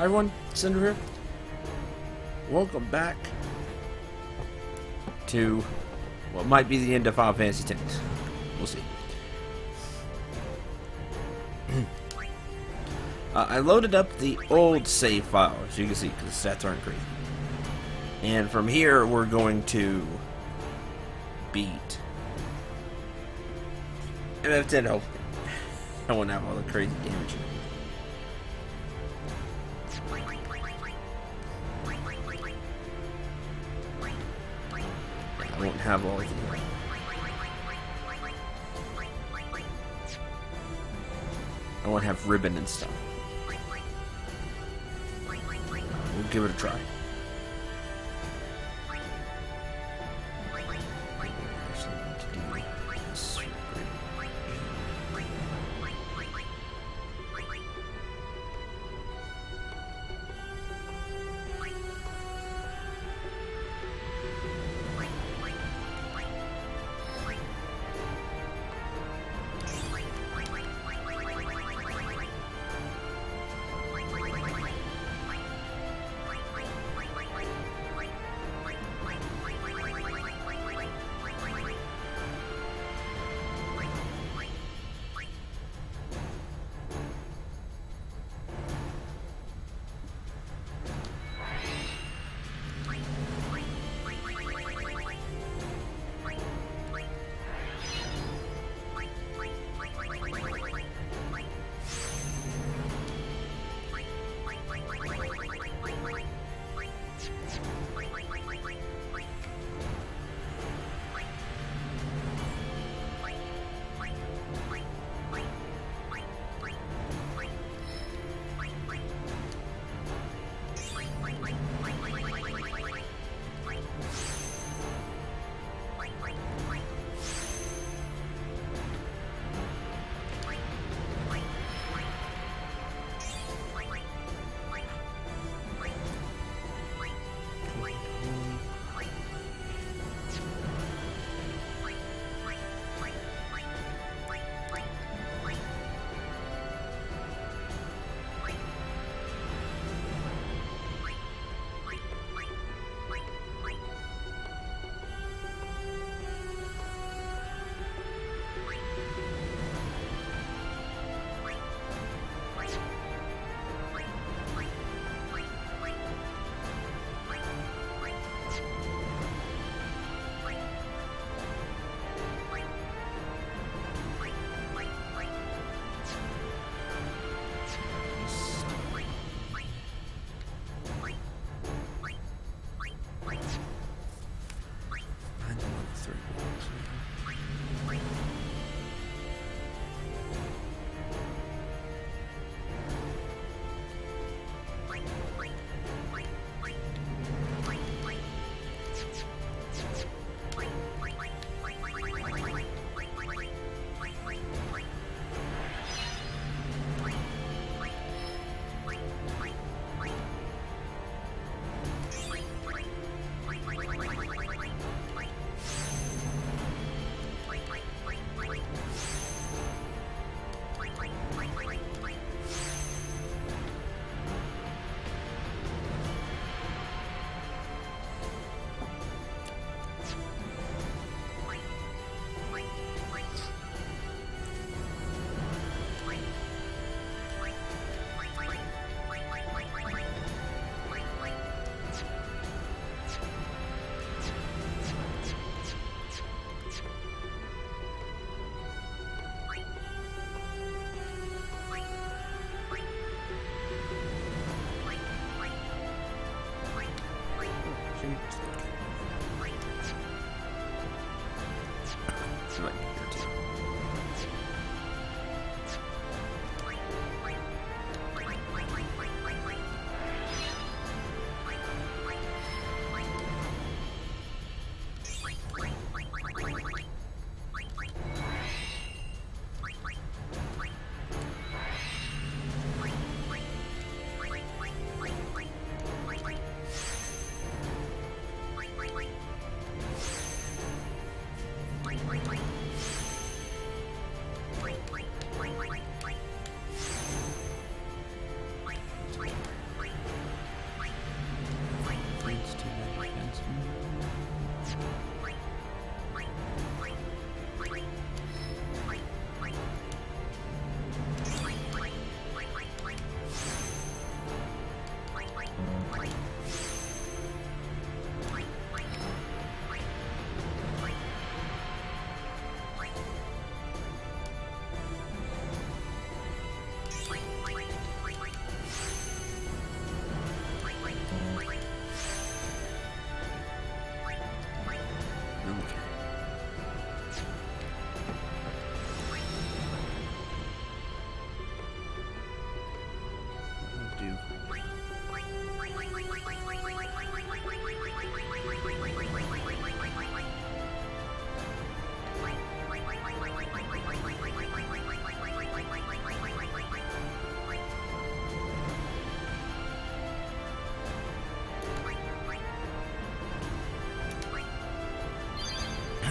Hi everyone, Cendril here. Welcome back to what might be the end of Final Fantasy X. We'll see. I loaded up the old save file, as you can see, because the stats aren't great. And from here, we're going to beat MF10, hopefully. I won't have all the crazy damage. I won't have all the... I won't have ribbon and stuff. We'll give it a try.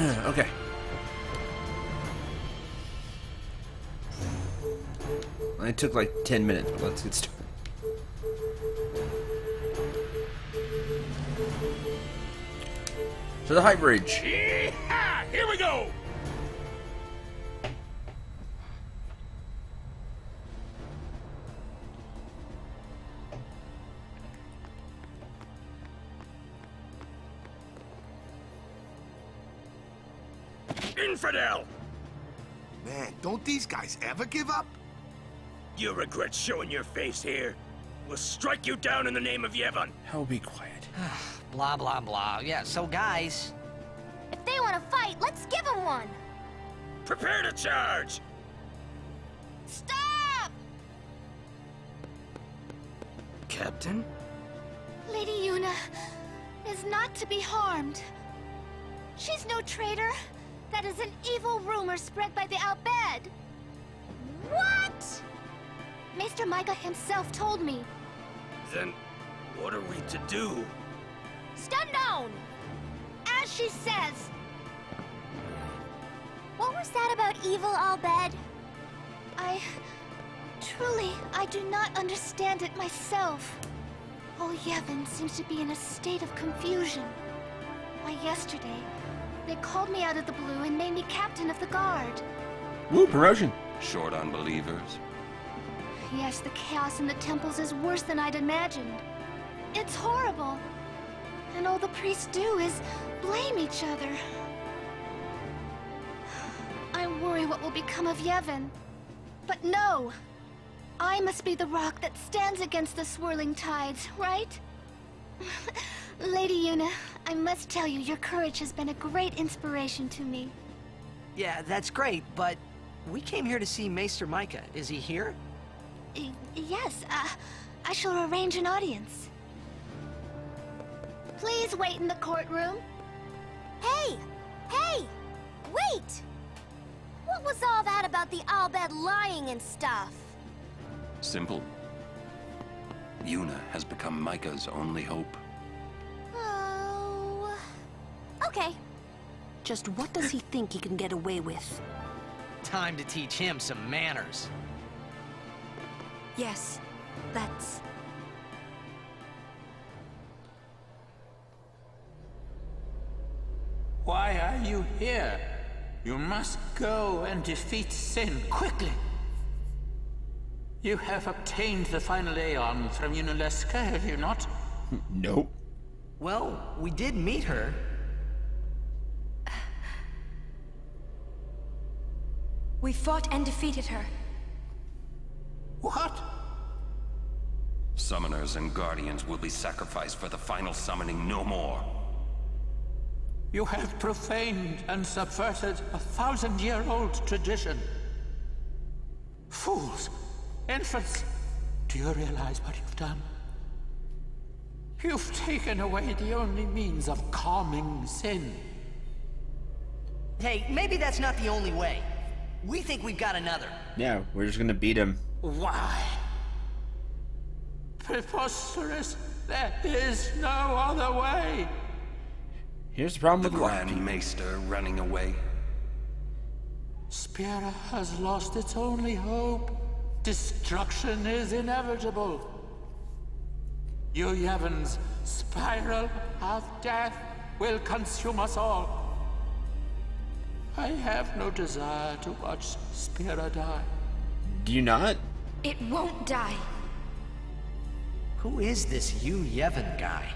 Okay. It took like 10 minutes, but let's get started. To the high bridge. Yee-haw! Here we go! Infidel! Man, don't these guys ever give up? You regret showing your face here. We'll strike you down in the name of Yevon. Hell, be quiet. Blah, blah, blah. Yeah, so guys... If they want to fight, let's give them one! Prepare to charge! Stop! Captain? Lady Yuna is not to be harmed. She's no traitor. That is an evil rumor spread by the Al-Bed. What? Maester Micah himself told me. Then, what are we to do? Stand down! As she says. What was that about evil Al-Bed? I do not understand it myself. All Yevon seems to be in a state of confusion. Why, yesterday, they called me out of the blue and made me captain of the guard. Woo, promotion. Short on believers. Yes, the chaos in the temples is worse than I'd imagined. It's horrible. And all the priests do is blame each other. I worry what will become of Yevon. But no! I must be the rock that stands against the swirling tides, right? Lady Yuna, I must tell you, your courage has been a great inspiration to me. Yeah, that's great, but we came here to see Maester Micah. Is he here? Yes, I shall arrange an audience. Please wait in the courtroom. Hey! Hey! Wait! What was all that about the Al-Bed lying and stuff? Simple. Yuna has become Micah's only hope. Oh... Okay. Just what does he think he can get away with? Time to teach him some manners. Yes, that's... Why are you here? You must go and defeat sin quickly. You have obtained the final Aeon from Yunalesca, have you not? Nope. Well, we did meet her. We fought and defeated her. What? Summoners and Guardians will be sacrificed for the final summoning no more. You have profaned and subverted a 1,000-year-old tradition. Fools! Infants! Do you realize what you've done? You've taken away the only means of calming sin. Hey, maybe that's not the only way. We think we've got another. Yeah, we're just gonna beat him. Why? Preposterous! There is no other way! Here's the problem The with Grand Maester running away. Spira has lost its only hope. Destruction is inevitable. You Yevon's spiral of death will consume us all. I have no desire to watch Spira die. Do you not? It won't die. Who is this Yu Yevon guy?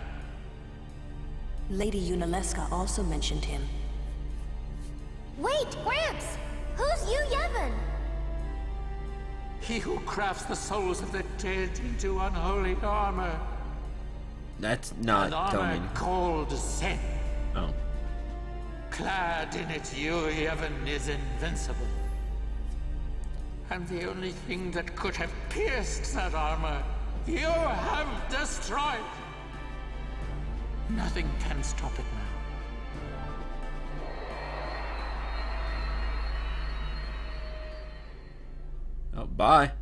Lady Yunalesca also mentioned him. Wait, Gramps! Who's you, Yevon? He who crafts the souls of the dead into unholy armor. That's not An armor coming. called sin. Oh. Clad in it, Yu Yevon is invincible. And the only thing that could have pierced that armor, you have destroyed. Nothing can stop it now. Oh, bye.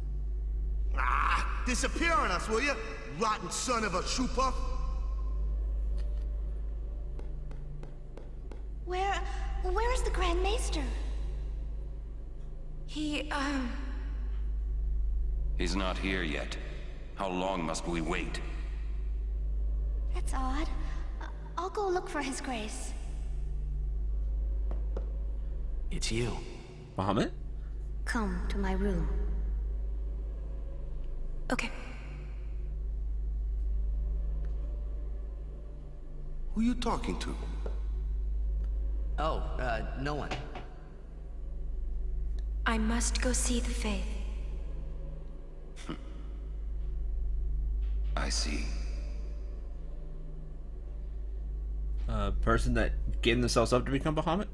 Ah, disappear on us, will you? Rotten son of a shoe puff. where is the Grand Maester? He's not here yet. How long must we wait? That's odd. I'll go look for His Grace. It's you. Bahamut? Come to my room. Okay. Who you talking to? Oh, no one. I must go see the Faith. I see. A person that gave themselves up to become Bahamut?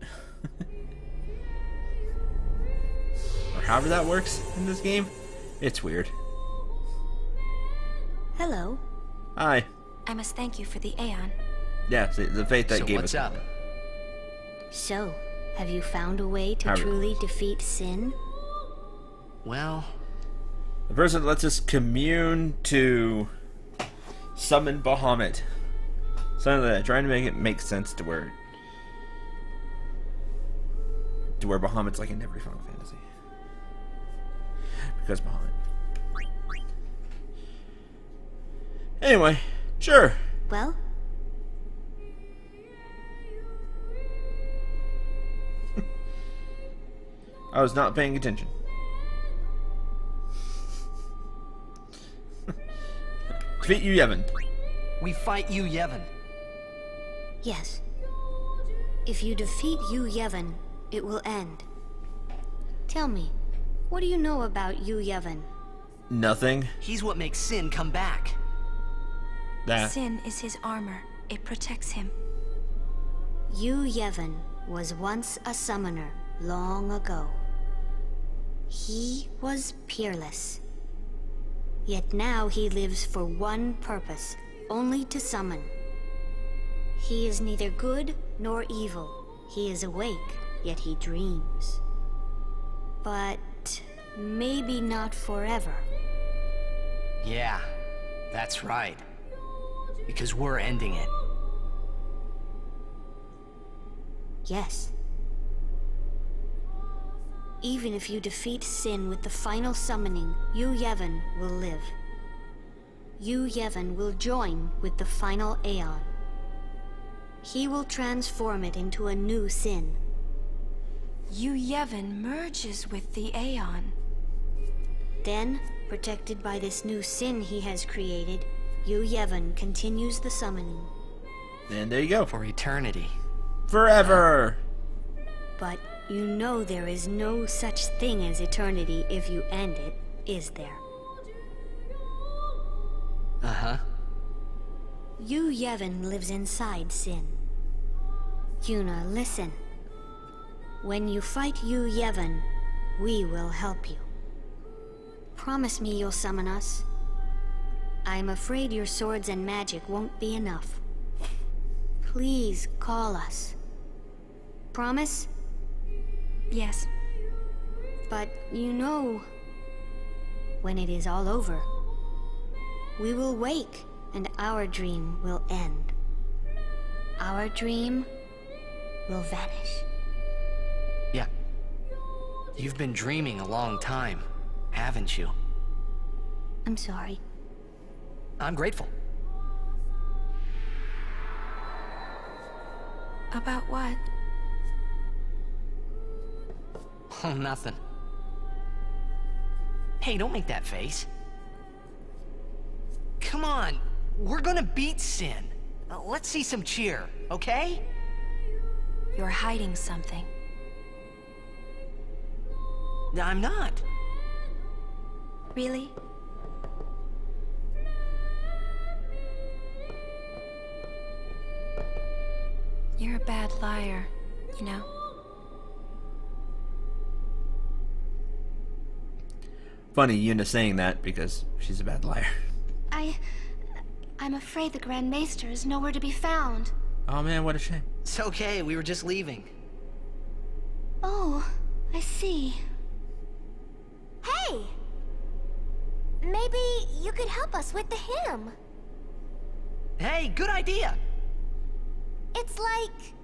Or however that works in this game. It's weird. Hello. Hi. I must thank you for the Aeon. Yeah, the faith that So gave what's us. up? So, have you found a way to Harry. truly defeat sin? Well, The person that lets us commune to summon Bahamut. Something like that. Trying to make it make sense to where Bahamut's like in every Final Fantasy. Because Bahamut. Anyway, sure. Well, I was not paying attention. Defeat you, Yevon. we fight you, Yevon. yes. If you defeat Yu Yevon, it will end. Tell me, what do you know about Yu Yevon? Nothing. He's what makes Sin come back. That. Sin is his armor. It protects him. Yu Yevon was once a summoner long ago. He was peerless. Yet now he lives for one purpose, only to summon. He is neither good nor evil. He is awake, yet he dreams. But maybe not forever. Yeah, that's right. Because we're ending it. Yes. Even if you defeat Sin with the final summoning, Yu Yevon will live. Yu Yevon will join with the final Aeon. He will transform it into a new Sin. Yu Yevon merges with the Aeon. Then, protected by this new Sin he has created, Yu Yevon continues the summoning. And there you go. For eternity. Forever. But you know there is no such thing as eternity if you end it, is there? Uh-huh. Yu Yevon lives inside Sin. Yuna, listen. When you fight Yu Yevon, we will help you. Promise me you'll summon us. I'm afraid your swords and magic won't be enough. Please call us. Promise? Yes. But you know, when it is all over, we will wake and our dream will end. Our dream will vanish. Yeah. You've been dreaming a long time, haven't you? I'm sorry. I'm grateful. About what? Oh, nothing. Hey, don't make that face. Come on, we're gonna beat Sin. Let's see some cheer, okay? You're hiding something. I'm not. Really? You're a bad liar, you know? Funny Yuna saying that because she's a bad liar. I'm afraid the Grand Maester is nowhere to be found. Oh man, what a shame. It's okay, we were just leaving. Oh, I see. Hey! Maybe you could help us with the hymn. Hey, good idea! It's like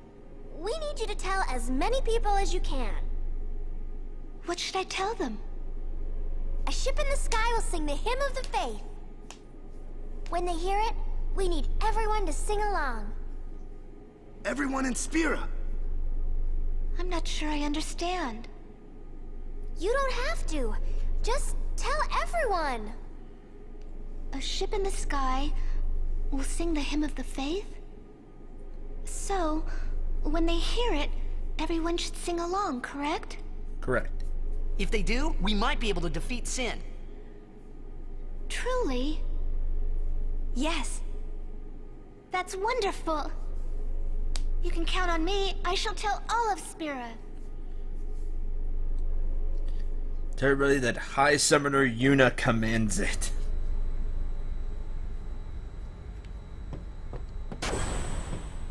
we need you to tell as many people as you can. What should I tell them? A ship in the sky will sing the hymn of the faith. When they hear it, we need everyone to sing along. Everyone in Spira. I'm not sure I understand. You don't have to. Just tell everyone. A ship in the sky will sing the hymn of the faith? So, when they hear it, everyone should sing along, correct? Correct. If they do, we might be able to defeat Sin. Truly? Yes. That's wonderful. You can count on me. I shall tell all of Spira. Tell everybody that High Summoner Yuna commands it.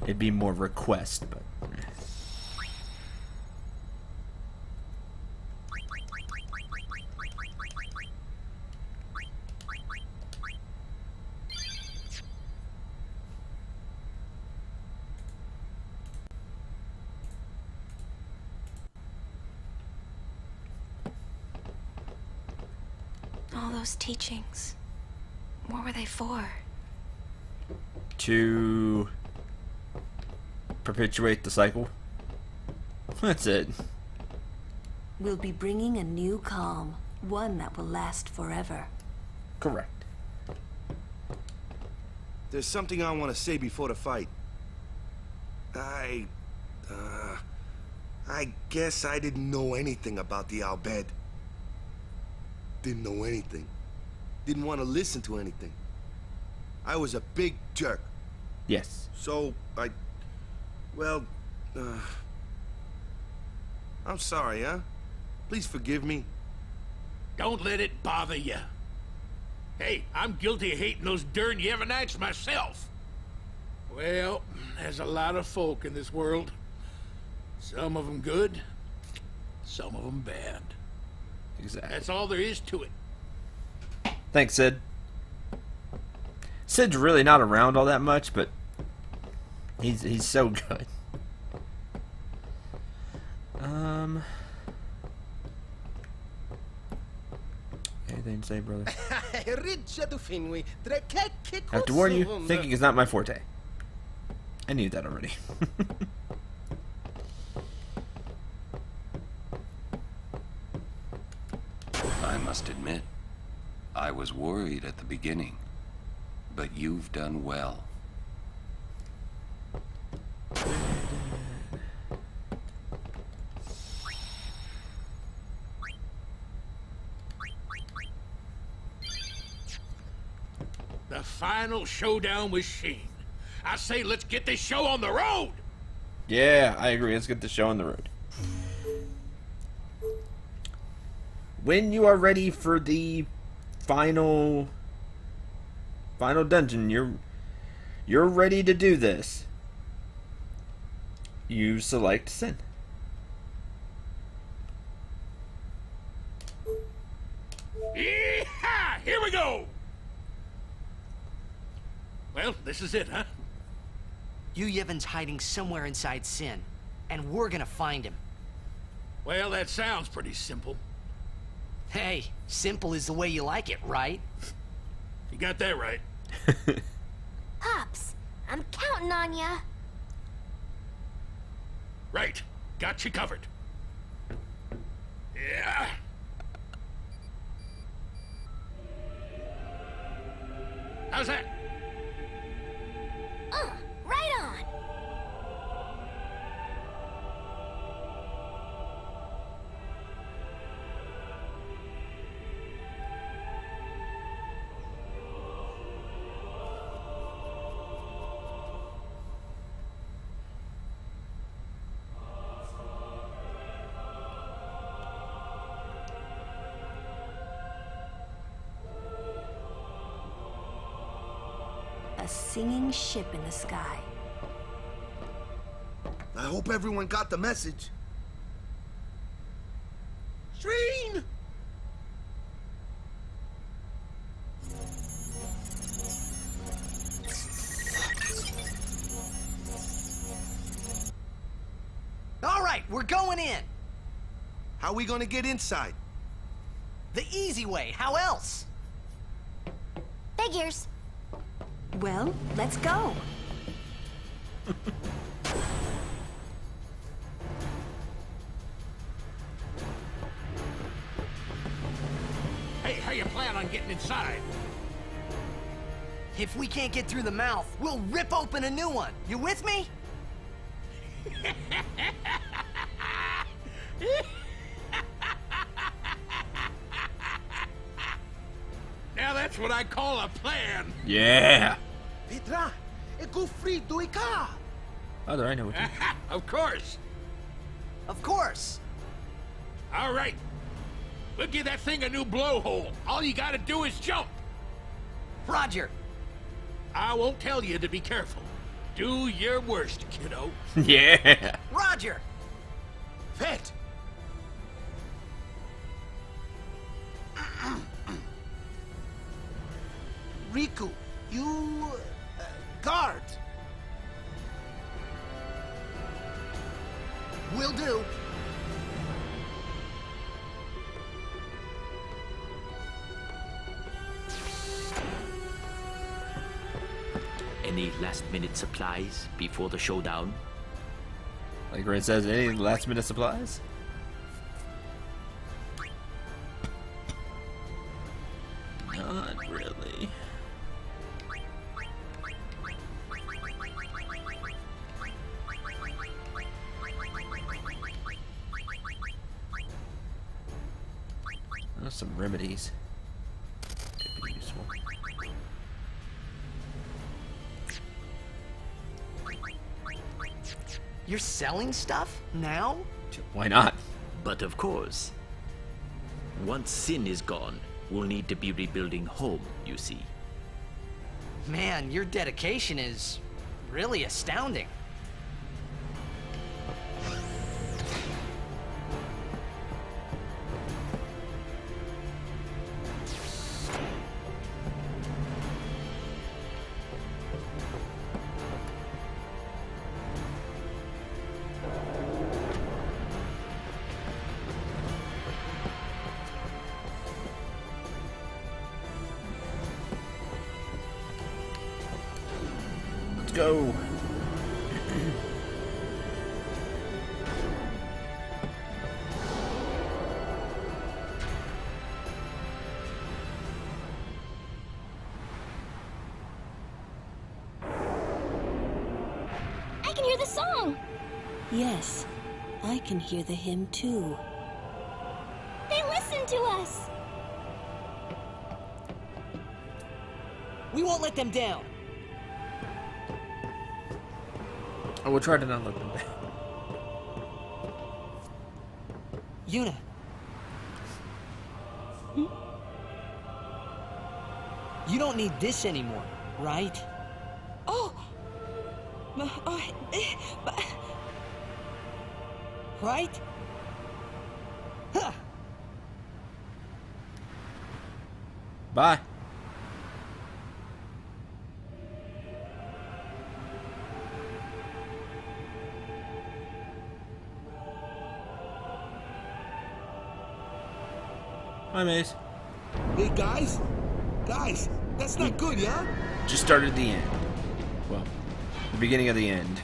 It'd be more request, but... All those teachings. What were they for? To perpetuate the cycle. That's it. We'll be bringing a new calm, one that will last forever. Correct. There's something I want to say before the fight. I guess I didn't know anything about the Al Bhed. Didn't know anything. Didn't want to listen to anything. I was a big jerk. Yes. So, well, I'm sorry, huh? Please forgive me. Don't let it bother you. Hey, I'm guilty of hating those darn Yevonites myself. Well, there's a lot of folk in this world. Some of them good, some of them bad. Exactly. That's all there is to it. Thanks, Sid. Sid's really not around all that much, but he's so good. Anything to say, brother? I have to warn you, thinking is not my forte. I knew that already. I must admit, I was worried at the beginning, but you've done well. The final showdown with Sheen. I say let's get this show on the road! Yeah, I agree. Let's get the show on the road. When you are ready for the final dungeon, you're ready to do this. You select Sin. Yeehaw! Here we go! Well, this is it, huh? Yu Yevon's hiding somewhere inside Sin, and we're gonna find him. Well, that sounds pretty simple. Hey, simple is the way you like it, right? You got that right. Pops, I'm counting on ya. Right. Got you covered. Yeah. How's that? Right on. A singing ship in the sky. I hope everyone got the message. Sheen! right, we're going in. How we gonna get inside? The easy way, how else? Figures. Well, let's go. Hey, how you plan on getting inside? If we can't get through the mouth, we'll rip open a new one. You with me? Now that's what I call a plan. Yeah. Petra, e go free do I ka? Oh, there I know what you Of course. Of course. All right. We'll give that thing a new blowhole. All you gotta do is jump. Roger. I won't tell you to be careful. Do your worst, kiddo. Yeah. Roger. Vet. Riku, you guard. Will do. Any last-minute supplies before the showdown? Like Ren says, any last minute supplies? Not really. There's some remedies. Could be useful. You're selling stuff now? Why not? But of course. Once Sin is gone, we'll need to be rebuilding home, you see. Man, your dedication is really astounding. Go. I can hear the song. Yes, I can hear the hymn too. They listen to us. We won't let them down. I will try to not look them down. Yuna. You don't need this anymore, right? Oh! Right? Huh. Bye. Hi, Mace. Hey, guys? Guys, that's not good, yeah? Just started the end. Well, the beginning of the end.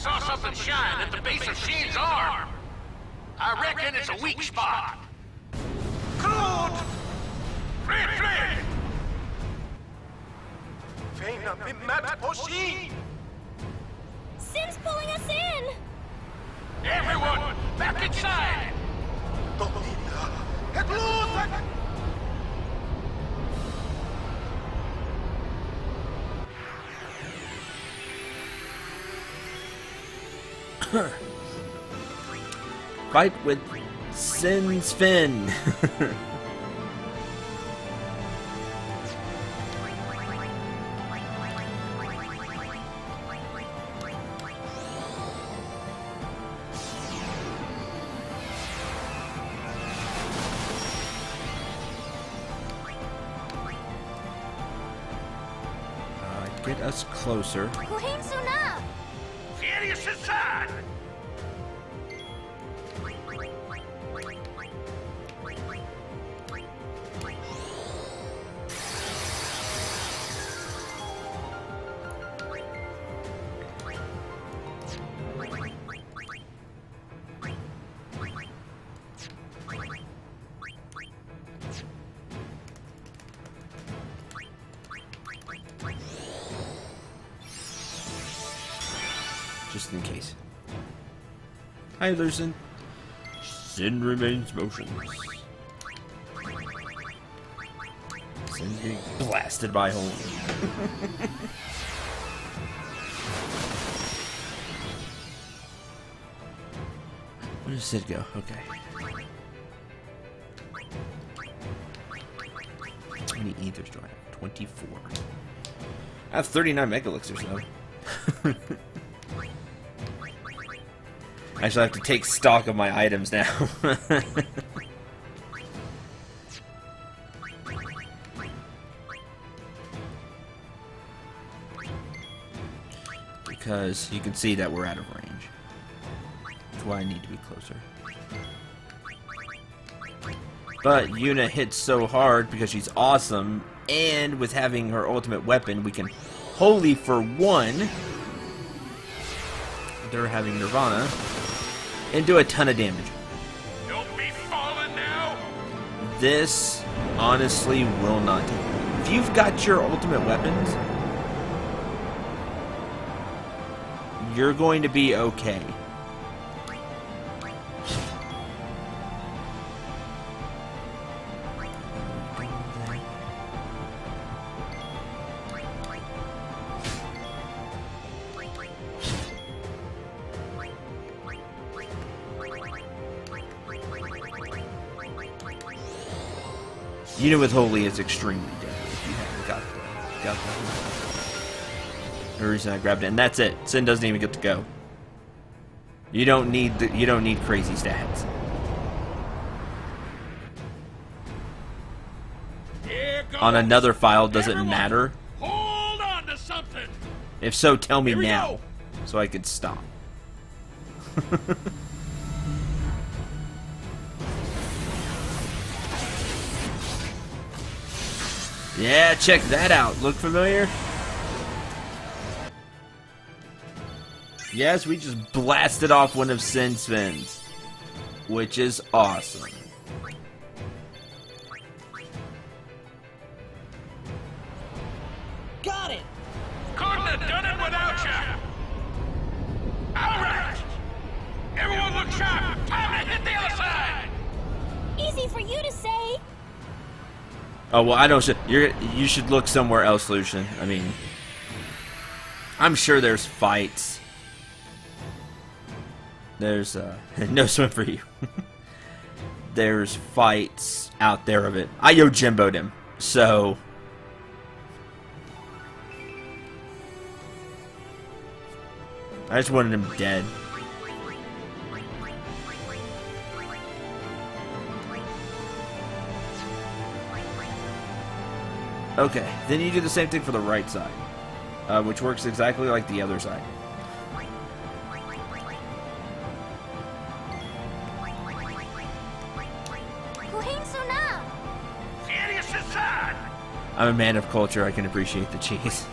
saw something shine at the base of Shane's arm. I reckon it's a weak spot. Claude! Fred! Sin's pulling us in! Everyone, back inside! Fight with Sin's fin. Get us closer. Furious inside! Just in case. Hi, Lucen. Sin remains motionless. Sin's getting blasted by Holy. Where does Sid go? Okay. How many ethers do I have? 24. I have 39 mega elixirs though. Actually, I have to take stock of my items now. Because you can see that we're out of range. That's why I need to be closer. But Yuna hits so hard because she's awesome, and with having her ultimate weapon, we can wholly for one, they're having Nirvana, and do a ton of damage. Don't be falling now! This honestly will not take. If you've got your ultimate weapons, you're going to be okay. Unit with Holy is extremely deadly if you haven't got that. The reason I grabbed it, and that's it. Sin doesn't even get to go. You don't need crazy stats. On another file, does it matter? Hold on to something. If so, tell me now, so I could stop. Yeah, check that out. Look familiar? Yes, we just blasted off one of Sin's fins, which is awesome. Got it! Couldn't have done it without you! Alright! Everyone look sharp! Time to hit the other side! Easy for you to say. Oh well, I don't. You should look somewhere else, Lucian. I mean, I'm sure there's fights. There's no swim for you. There's fights out there of it. I Yojimbo'd him, so I just wanted him dead. Okay, then you do the same thing for the right side, which works exactly like the other side. I'm a man of culture, I can appreciate the cheese.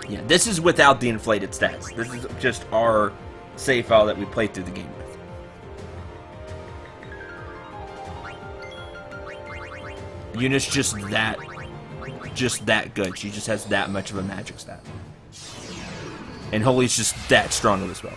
Yeah, this is without the inflated stats. This is just our save file that we played through the game with. Yuna's just that good. She just has that much of a magic stat. And Holy's just that strong as well.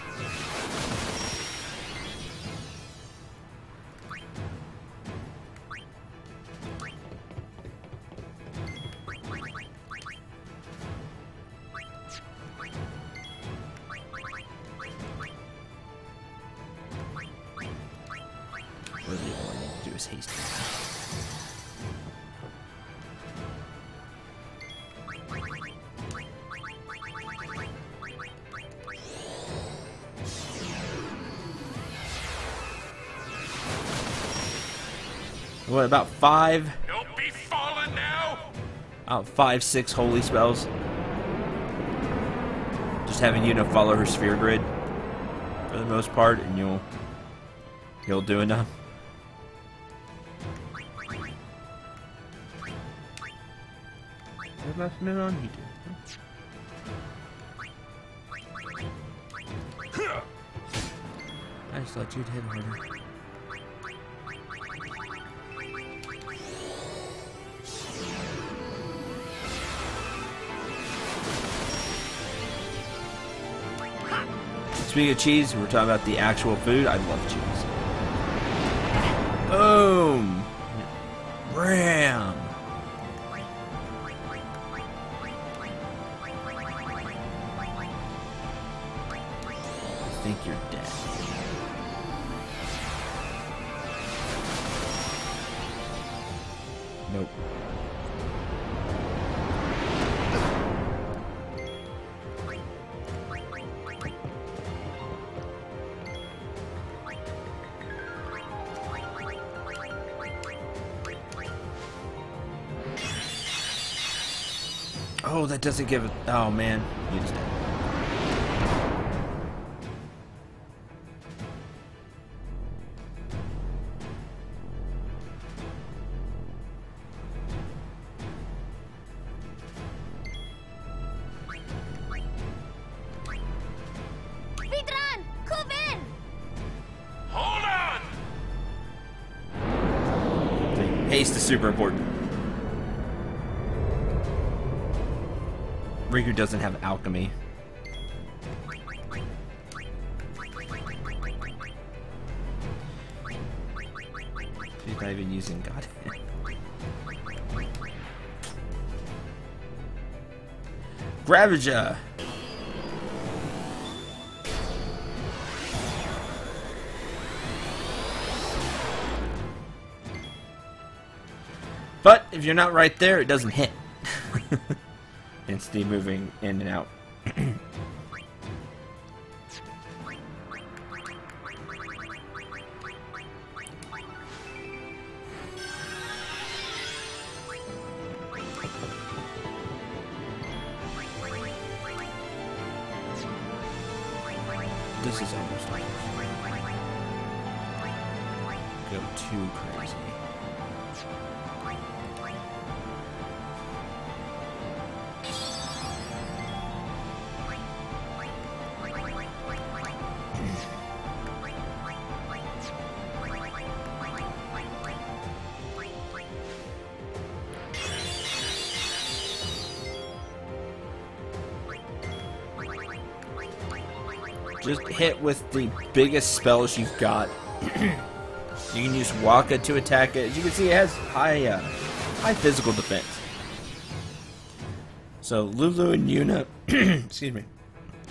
Really all I need to do is haste. What, about 5? Don't be falling now. About 5, 6 holy spells. Just having Yuna follow her sphere grid for the most part, and you'll do enough. There's nothing on you, dude. I just thought you'd hit harder. Speaking of cheese, we're talking about the actual food. I love cheese. Boom! Ram! I think you're dead. Nope. Oh, that doesn't give it. Oh man, you just dead. Vidran, move in. Hold on. Haste is super important. Riku doesn't have alchemy. She's not even using God. Ravager! But if you're not right there, it doesn't hit. It's the moving in and out. This is almost like go too crazy. Just hit with the biggest spells you've got. You can use Waka to attack it. As you can see, it has high physical defense. So Lulu and Yuna, excuse me,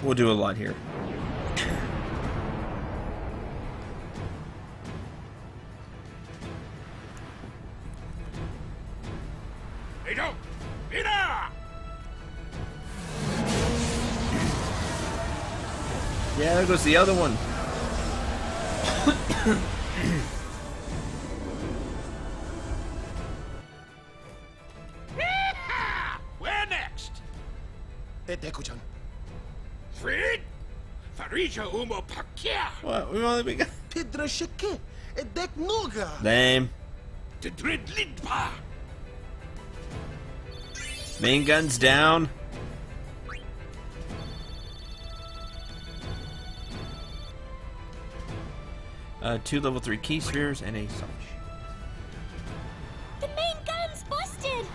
will do a lot here. Hey, don't! Ina! Yeah, there goes the other one. Where next? Deku-chan. Fred? Farija Umo Pakia. What? We've only begun. Pedra Sheke. Dek Noga. Name. The Dread Lidpa. Main guns down. 2 level 3 key spheres, and a sonic. The main gun's busted!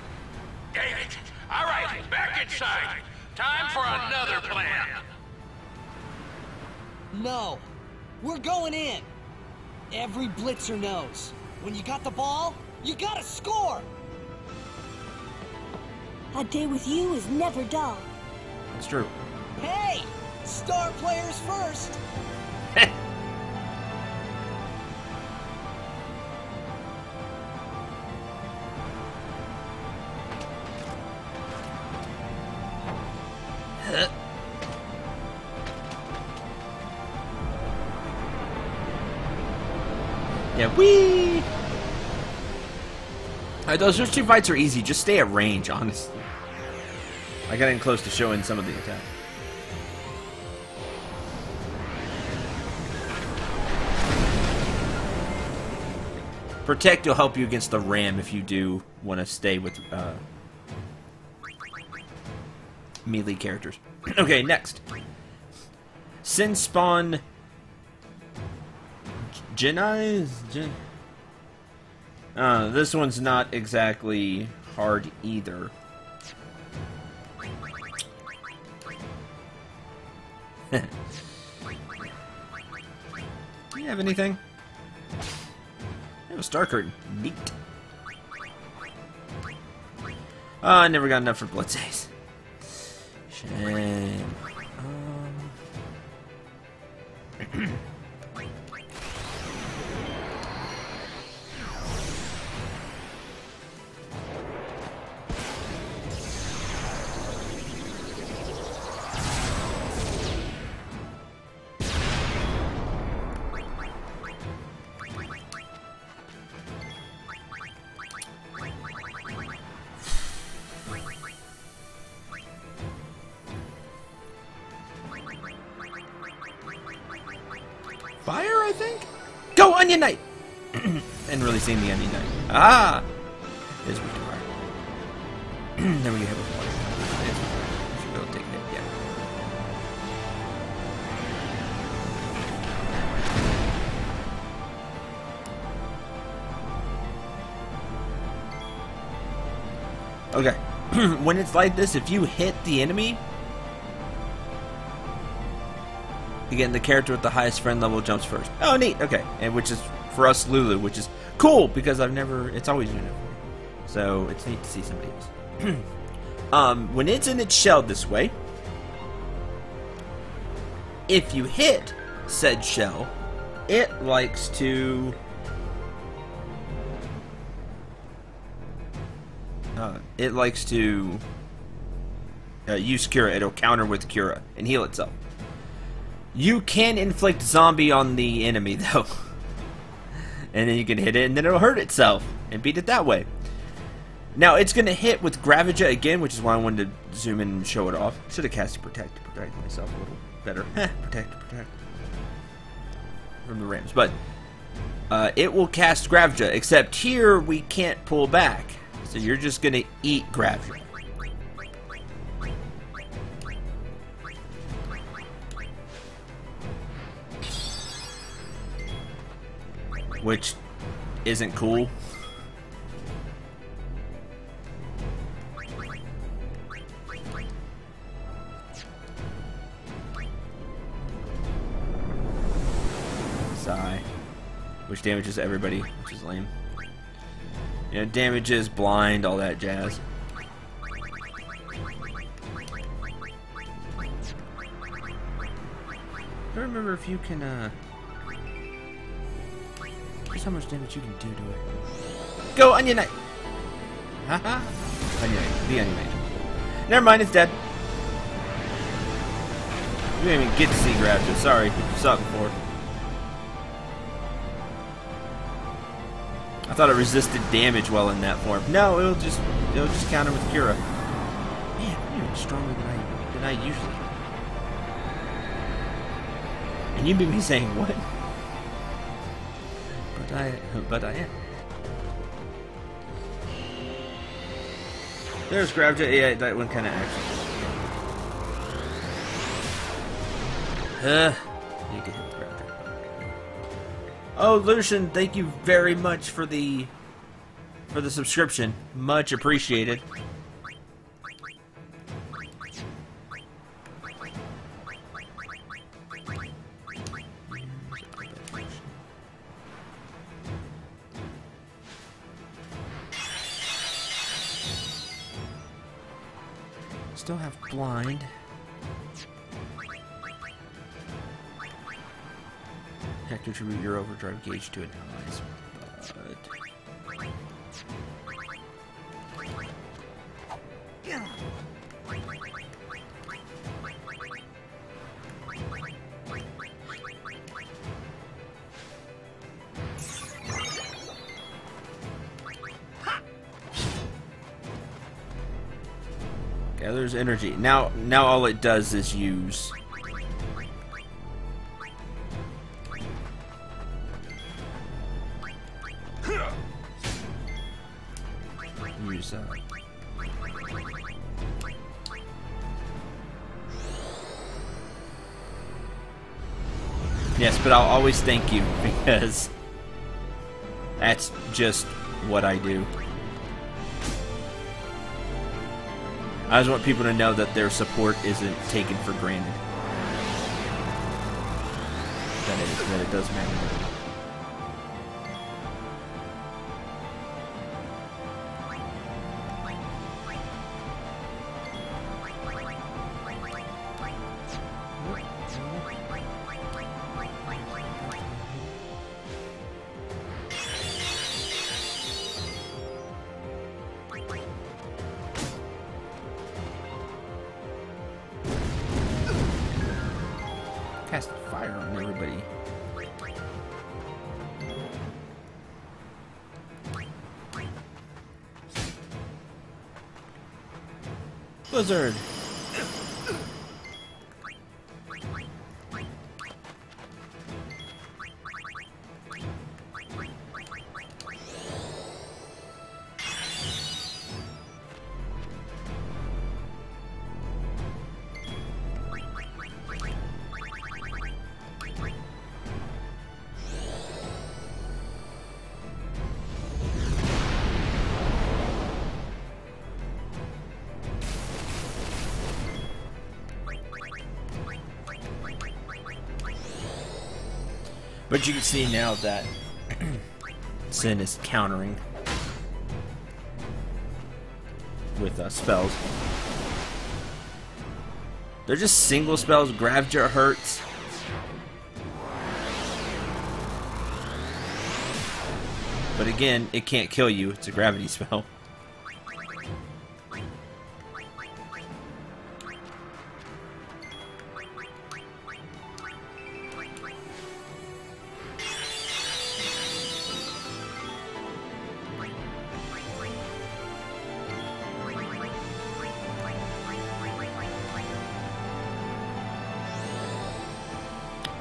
Dang it! All right, back inside. Time for another plan. No. We're going in. Every blitzer knows. When you got the ball, you gotta score! A day with you is never dull. That's true. Hey! Star players first! Yeah, whee! Alright, those first 2 fights are easy. Just stay at range, honestly. I got in close to showing some of the attacks. Protect will help you against the ram if you do want to stay with melee characters. Okay, next. Sin spawn Jedi? This one's not exactly hard either. Do you have anything? I have a star curtain. Neat. Oh, I never got enough for Bloodsays. Shame. Fire, I think? Go, Onion Knight! And really seen the Onion Knight. Ah! It is weak to fire. Then we have a water. Should be able to take a hit, yeah. Okay. When it's like this, if you hit the enemy, again, the character with the highest friend level jumps first. Oh, neat. Okay. And which is, for us, Lulu, which is cool, because it's always been it. So, it's neat to see somebody else. When it's in its shell this way, if you hit said shell, it likes to... use Cura. It'll counter with Cura and heal itself. You can inflict zombie on the enemy, though. And then you can hit it, and then it'll hurt itself, and beat it that way. Now, it's going to hit with Gravija again, which is why I wanted to zoom in and show it off. Should have cast Protect to protect myself a little better. Protect. From the Rams. But, it will cast Gravija, except here we can't pull back. So you're just going to eat Gravija. Which isn't cool. Sigh. Which damages everybody, which is lame. You know, damages, blind, all that jazz. I don't remember if you can, here's how much damage you can do to it. Go, Onion Knight! Haha! Onion Knight. The Onion Knight. Never mind, it's dead. You didn't even get to see Gravija. Sorry, you saw it before. I thought it resisted damage well in that form. No, it'll just counter with Cura. Man, I'm even stronger than I usually am. And you've been saying what? But I am. There's Gravija. Yeah, that one kind of action. You can hit Gravija. Oh, Lucian, thank you very much for the subscription. Much appreciated. Still have blind. Hector to route your overdrive gauge to an allies, but... Gathers energy. Now all it does is use... Yes, but I'll always thank you, because that's just what I do. I just want people to know that their support isn't taken for granted. That it does matter. Cast fire on everybody. Blizzard. But you can see now that Sin is countering with spells. They're just single spells. Gravja hurts. But again, it can't kill you. It's a gravity spell.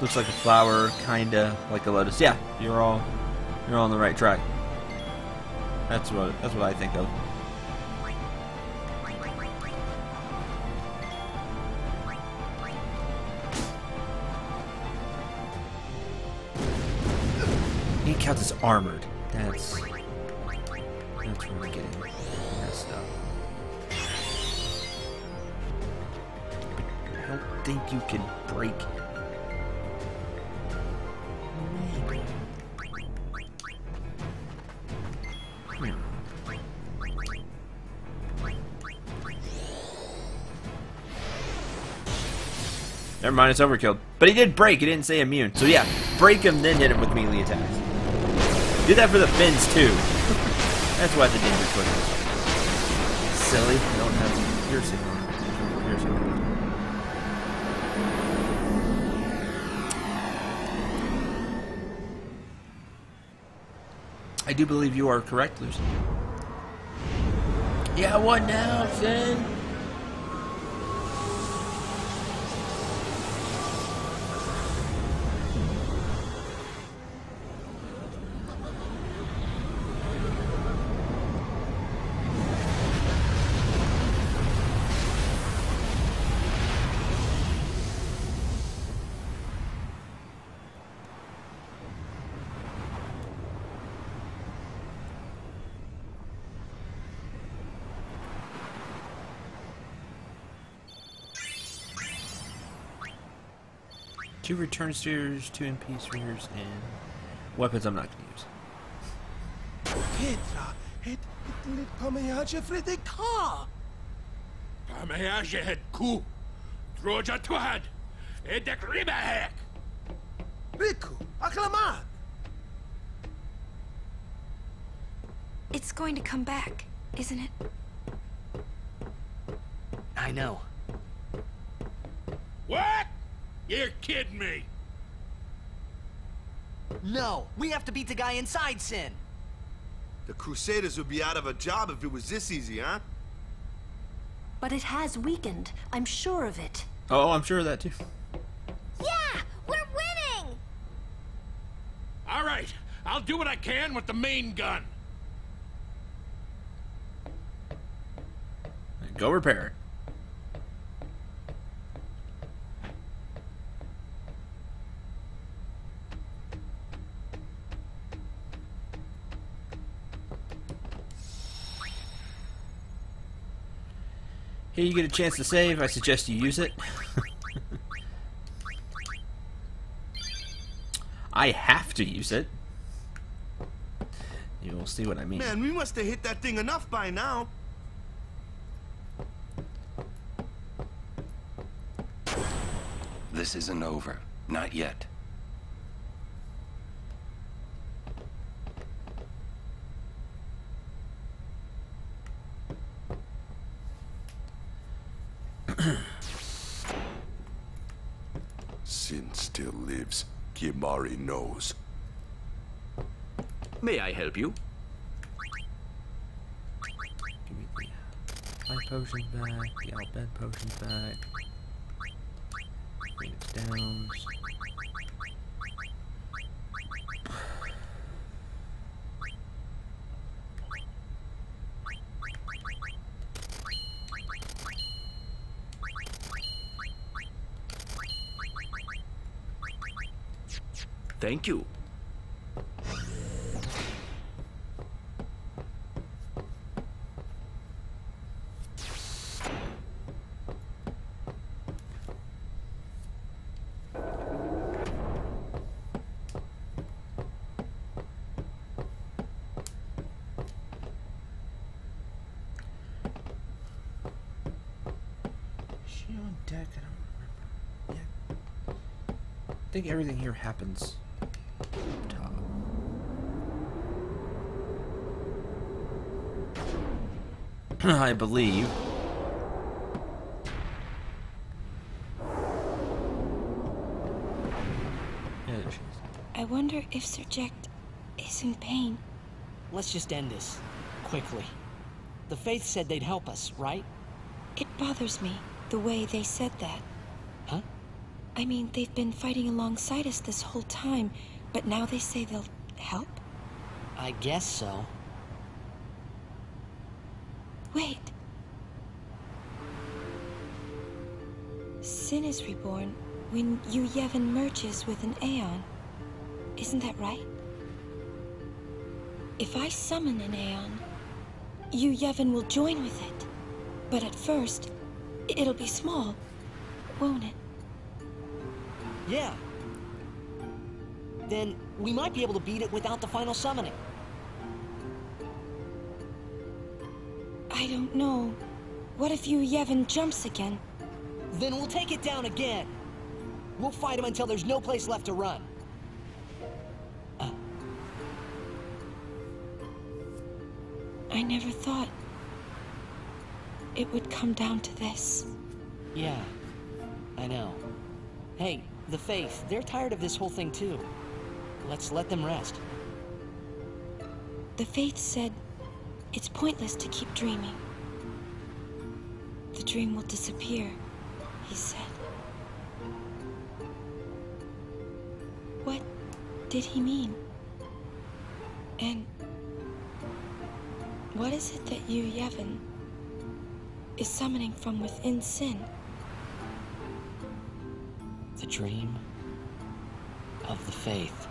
Looks like a flower, kinda like a lotus. Yeah, you're all on the right track. That's what I think of. He counts as armored. That's where we're getting messed up. I don't think you can break it. Never mind, it's overkilled. But he did break, he didn't say immune. So yeah, break him, then hit him with melee attacks. Do that for the fins too. That's why the danger foot is. Silly, I don't have piercing on. Piercing on. I do believe you are correct, Lucy. Yeah, what now, Finn? 2 return steers, 2 MP spheres, and weapons I'm not going to use. Petra, het lit pamiaje fredeka. Pamiaje het ku. Droja twad. Edek ribahek. Riku, acclamat. It's going to come back, isn't it? I know. What? You're kidding me. No, we have to beat the guy inside Sin. The Crusaders would be out of a job if it was this easy, huh? But it has weakened. I'm sure of it. Oh, I'm sure of that too. Yeah, we're winning! All right, I'll do what I can with the main gun. Go repair it. Here you get a chance to save. I suggest you use it. I have to use it. You'll see what I mean. Man, we must have hit that thing enough by now. This isn't over. Not yet. Sin still lives. Kimari knows. May I help you? Give me the life potions back, the Albed potions back. Phoenix Downs. Thank you. Is she on deck? I don't remember. Yeah. I think everything here happens up top. I believe. Yeah, there she is. I wonder if Sir Jack is in pain. Let's just end this. Quickly. The Faith said they'd help us, right? It bothers me, the way they said that. Huh? I mean, they've been fighting alongside us this whole time, but now they say they'll help? I guess so. Wait. Sin is reborn when Yu Yevon merges with an Aeon. Isn't that right? If I summon an Aeon, Yu Yevon will join with it. But at first, it'll be small, won't it? Yeah. Then we might be able to beat it without the final summoning. I don't know. What if Yu Yevon jumps again? Then we'll take it down again. We'll fight him until there's no place left to run. I never thought it would come down to this. Yeah, I know. Hey, the Faith, they're tired of this whole thing too. Let's let them rest. The Faith said it's pointless to keep dreaming. The dream will disappear, he said. What did he mean? And what is it that Yu Yevon is summoning from within Sin? The dream of the Faith.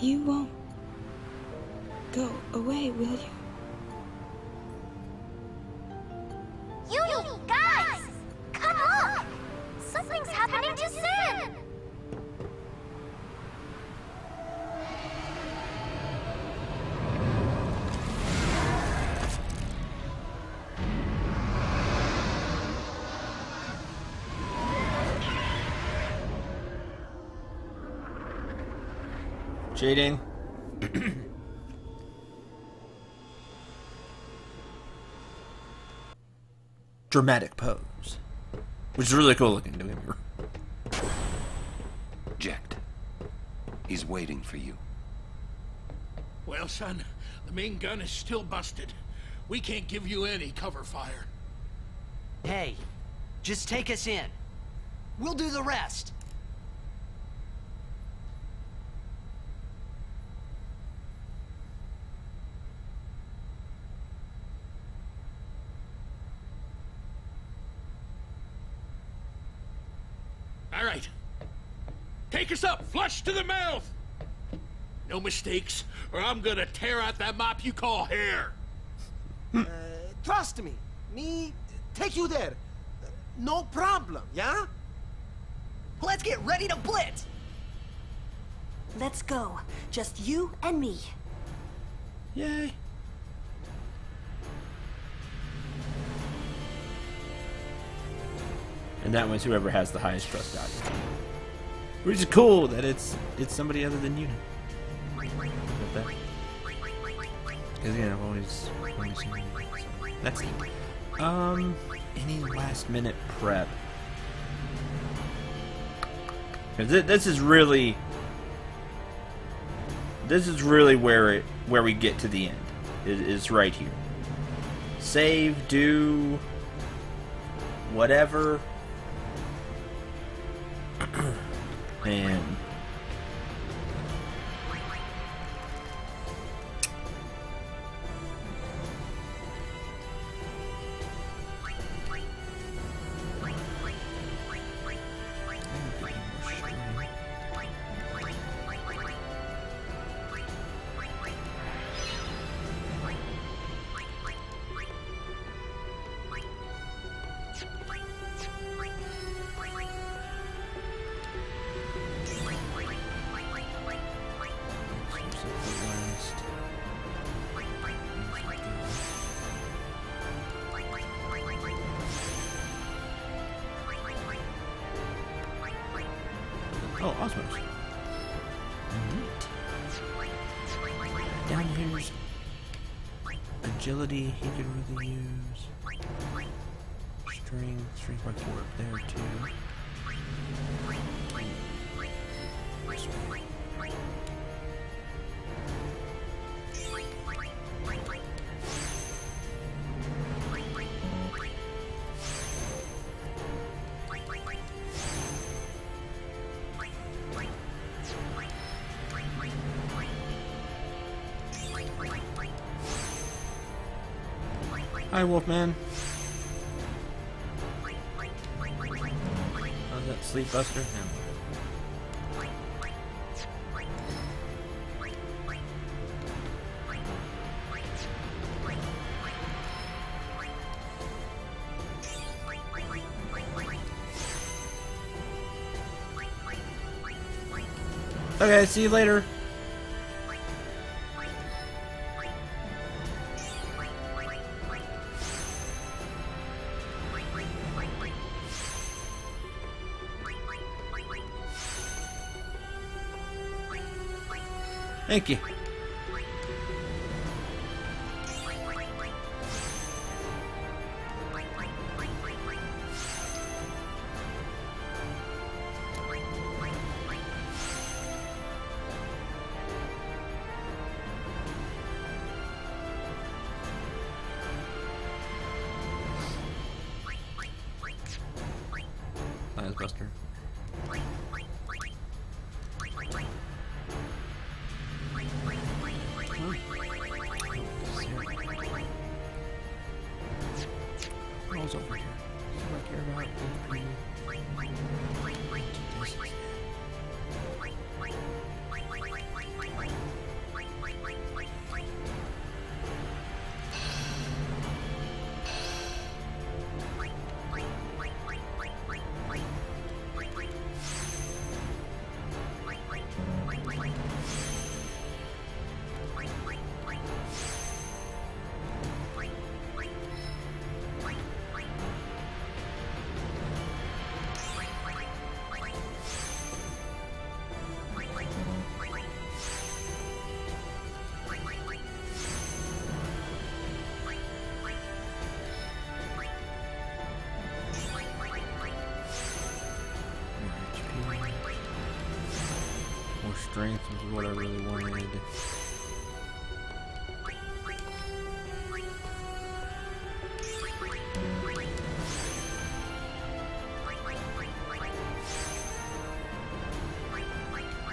You won't go away, will you? You guys! you said! Cheating. Dramatic pose. Which is really cool looking, don't get me wrong. Jecht. He's waiting for you. Well, son, the main gun is still busted. We can't give you any cover fire. Hey, just take us in. We'll do the rest. All right. Take us up, flush to the mouth! No mistakes, or I'm gonna tear out that mop you call hair. Trust me. Me take you there. No problem, yeah? Let's get ready to blitz! Let's go. Just you and me. Yay. And that one's whoever has the highest trust value. Which is cool that it's somebody other than you. Because yeah, I've always seen you. So, that's it. Any last minute prep? Because this is really where we get to the end. Is right here. Save, do whatever. And oh, Osmos. Down here's agility he could really use. Strength by 4 up there too. Hi, Wolfman. How's that sleep buster? Okay, see you later. Thank you. Nice, Buster. Rolls over here. So I care about AP. strength was what I really wanted.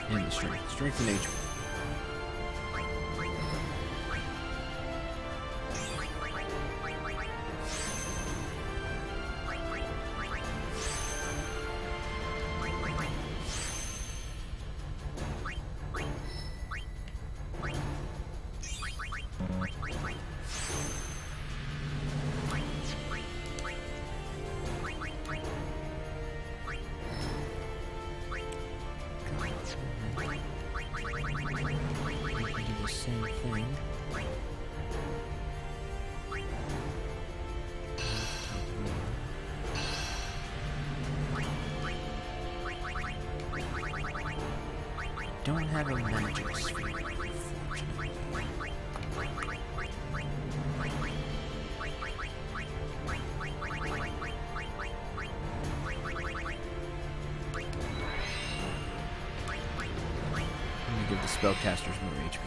And the strength. Strength and HP. Don't have a magic sphere, unfortunately. I'm gonna give the spellcasters more HP.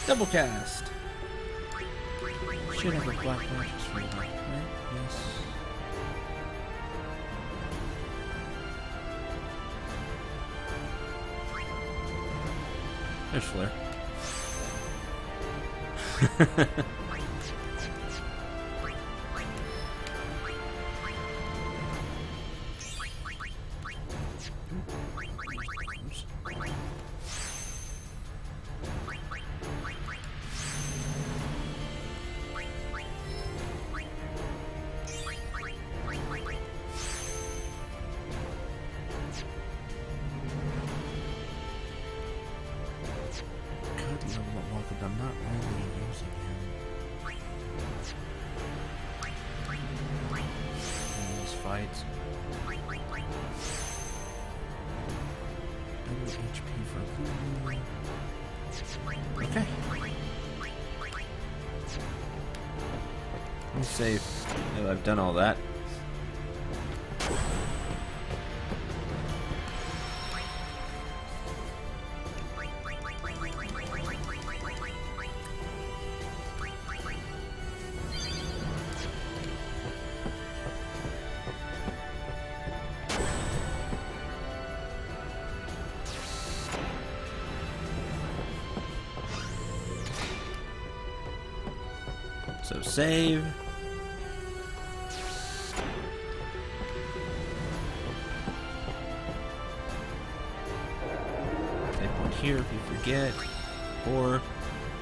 Double cast. Should have a black magic sphere, right? Yes. There's Flare. I'm not really using him in these fights. Double HP for okay. Let me save. Now I've done all that. So save. Save one here if you forget, or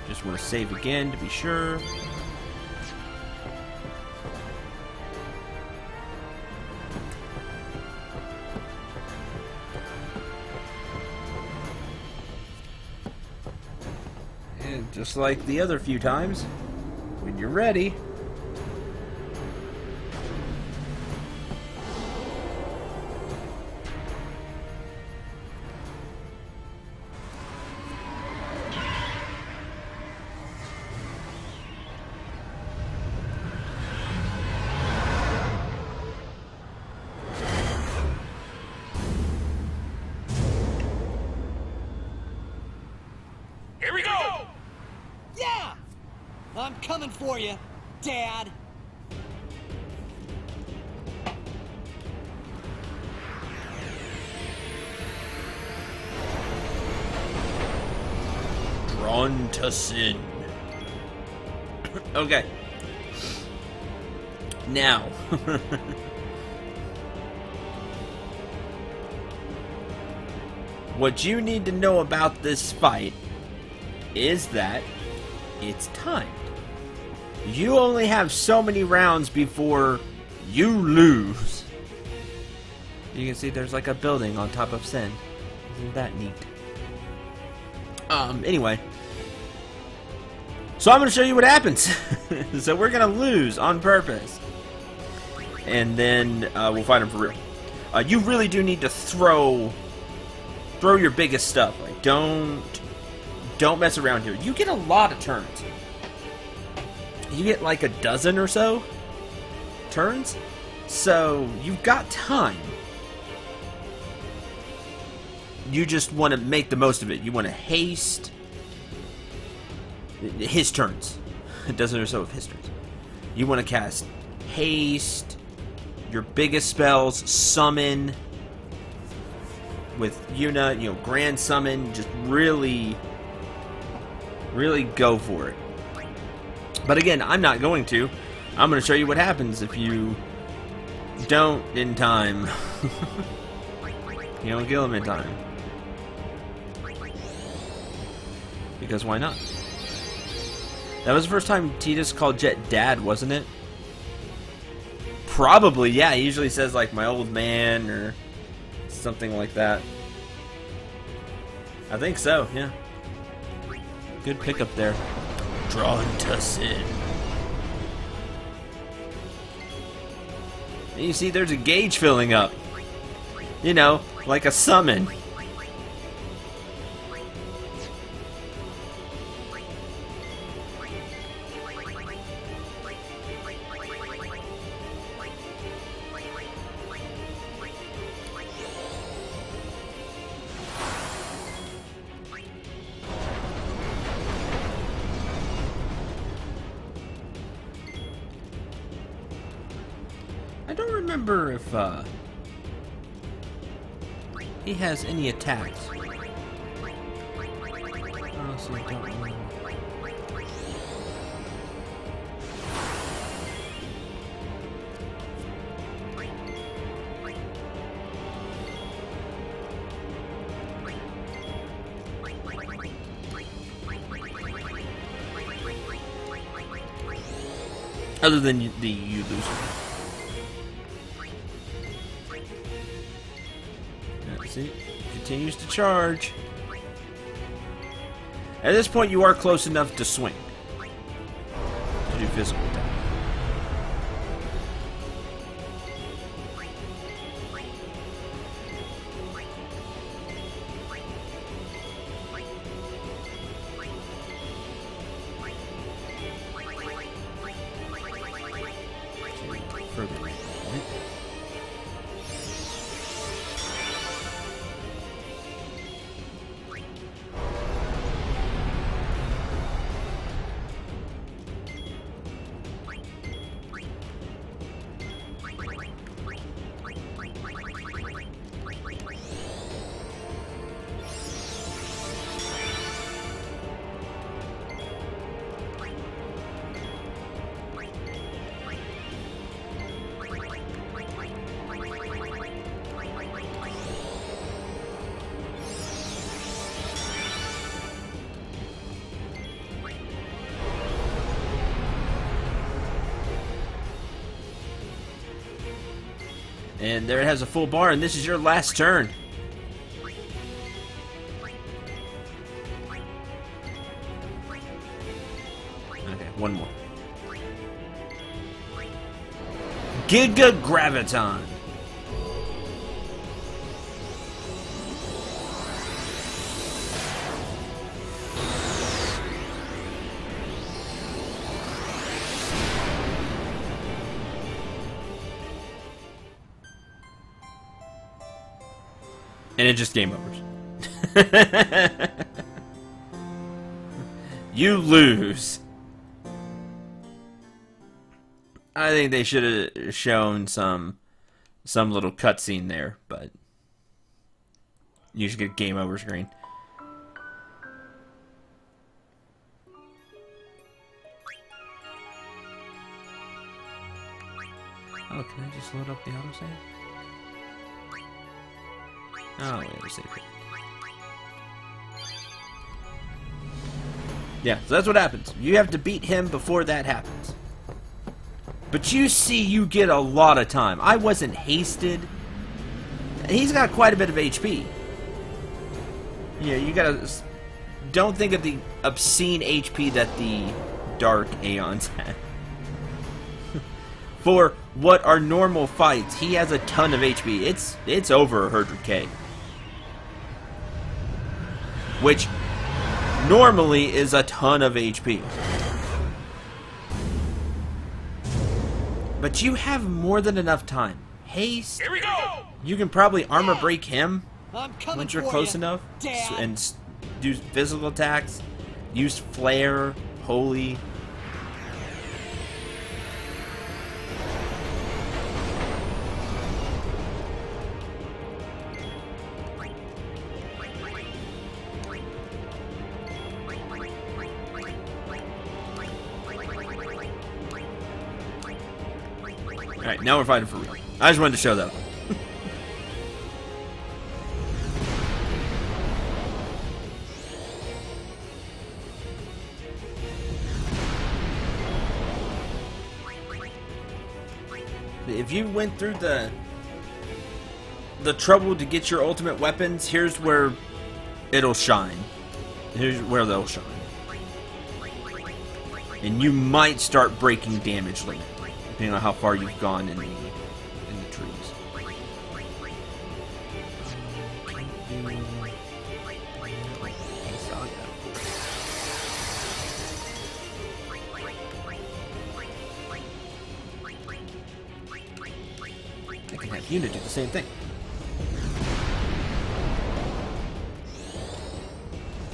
just want to save again to be sure. And just like the other few times, when you're ready. Here we go! Yeah! I'm coming for you, Dad. Drawn to sin. Okay. Now. What you need to know about this fight is that it's timed. You only have so many rounds before you lose. You can see there's like a building on top of Sin. Isn't that neat? Anyway. So I'm going to show you what happens. So we're going to lose on purpose. and then we'll fight him for real. You really do need to throw your biggest stuff. Like, don't mess around here. You get a lot of turns. You get like a dozen or so turns, so you've got time. You just want to make the most of it. You want to haste his turns. A dozen or so of his turns. You want to cast haste, your biggest spells, summon with Yuna, you know, grand summon, just really go for it. But again, I'm not going to. I'm going to show you what happens if you don't in time. You don't kill him in time. Because why not? That was the first time Tidus called Jet Dad, wasn't it? Probably, yeah. He usually says, like, my old man or something like that. I think so, yeah. Good pickup there. Drawn to sin. And you see, there's a gauge filling up. You know, like a summon. I don't remember if he has any attacks. Honestly, don't remember. Other than the you lose. See, continues to charge. At this point, you are close enough to swing. To do physical attack. Further away, right? And there it has a full bar, and this is your last turn. Okay, one more. Giga Graviton. And it just game overs. You lose. I think they should have shown some little cutscene there, but you should get game over screen. Oh, can I just load up the autosave? Oh, wait, let's save it. Yeah, so that's what happens. You have to beat him before that happens. But you see, you get a lot of time. I wasn't hasted. He's got quite a bit of HP. Yeah, you gotta... Don't think of the obscene HP that the Dark Aeons had. For what are normal fights, he has a ton of HP. It's over 100k. Which normally is a ton of HP. But you have more than enough time. Haste. Here we go! You can probably armor break him once you're close enough. And do physical attacks. Use flare, holy. Alright, now we're fighting for real. I just wanted to show that. If you went through the trouble to get your ultimate weapons, here's where it'll shine. Here's where they'll shine. And you might start breaking damage limit, depending on how far you've gone in the trees. I can have Yuna do the same thing.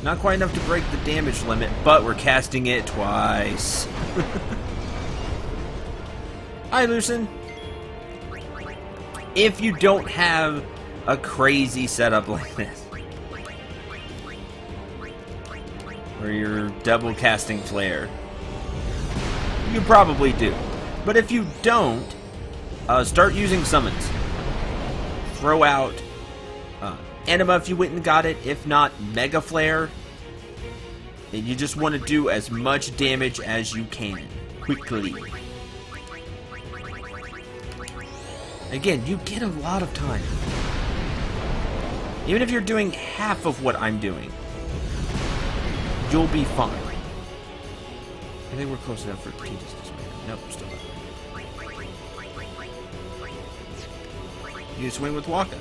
Not quite enough to break the damage limit, but we're casting it twice. Hi, Lucen. If you don't have a crazy setup like this, where you're double casting flare, you probably do. But if you don't, start using summons. Throw out Anima if you went and got it. If not, Mega Flare. And you just want to do as much damage as you can. Quickly. Again, you get a lot of time. Even if you're doing half of what I'm doing, you'll be fine. I think we're close enough for team distance. Nope, still not. You swing with Waka.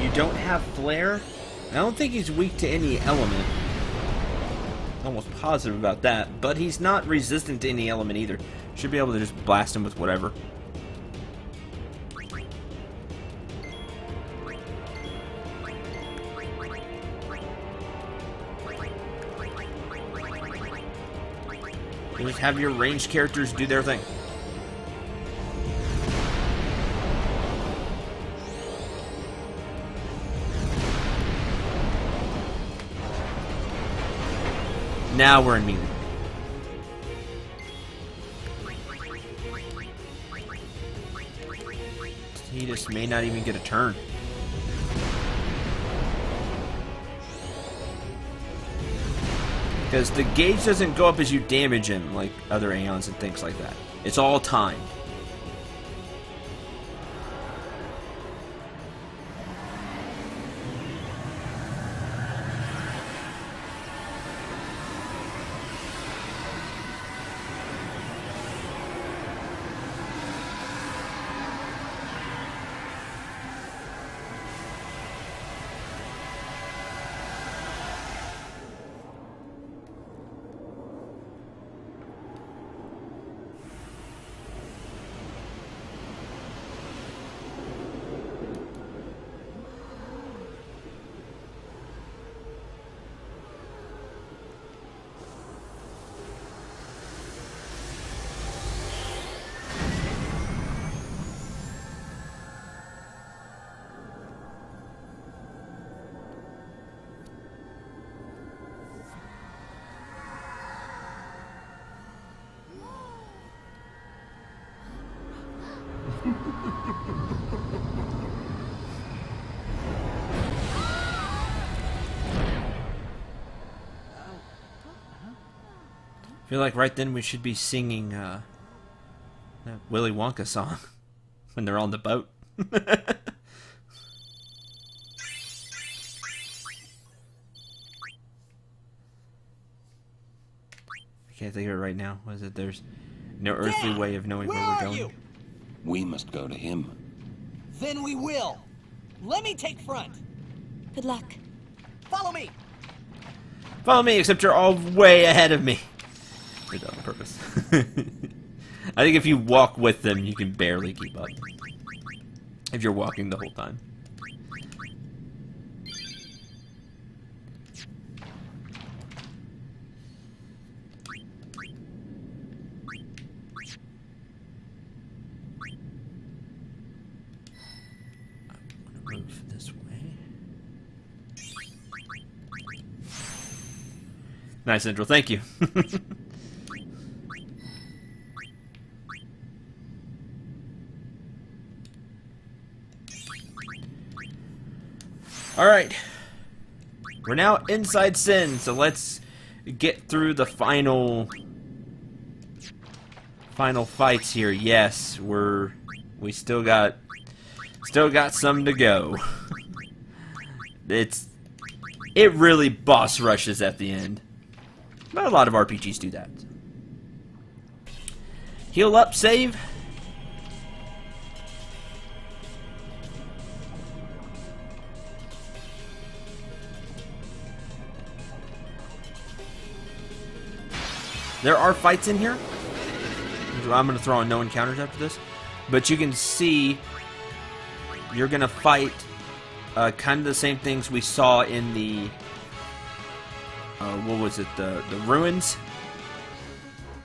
You don't have flare? I don't think he's weak to any element. Almost positive about that, but he's not resistant to any element either. Should be able to just blast him with whatever. You just have your ranged characters do their thing. Now we're in melee. He just may not even get a turn. Because the gauge doesn't go up as you damage him like other Aeons and things like that. It's all time. I feel like right then we should be singing that Willy Wonka song when they're on the boat. can't think of it right now. Was it there's no earthly way of knowing where we're going? You? We must go to him. Then we will. Let me take front. Good luck. Follow me. Follow me, except you're all way ahead of me. Did that on purpose. I think if you walk with them, you can barely keep up. If you're walking the whole time. Move this way. Nice, Cendril. Thank you. Alright. We're now inside Sin, so let's get through the final fights here. Yes, we still got some to go. It really boss rushes at the end. But a lot of RPGs do that. Heal up, save. There are fights in here. I'm going to throw in no encounters after this. But you can see you're going to fight kind of the same things we saw in the... what was it? The ruins?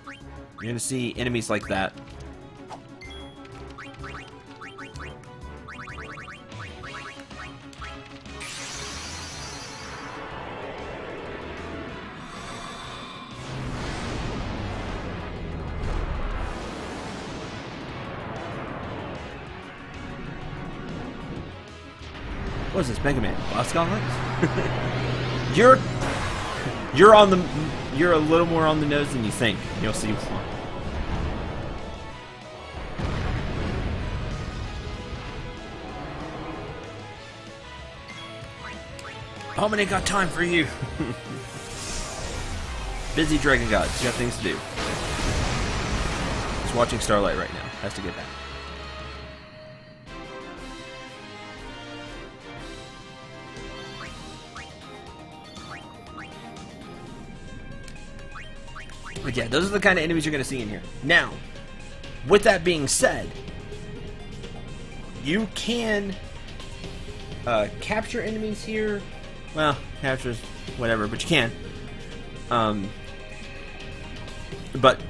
You're going to see enemies like that. What is this, Mega Man? Boss Gauntlet? You're a little more on the nose than you think. You'll see why. Palman ain't got time for you. Busy Dragon God. He's got things to do. He's watching Starlight right now. Has to get back. But yeah, those are the kind of enemies you're going to see in here. Now, with that being said, you can capture enemies here. Well, captures whatever, but you can. But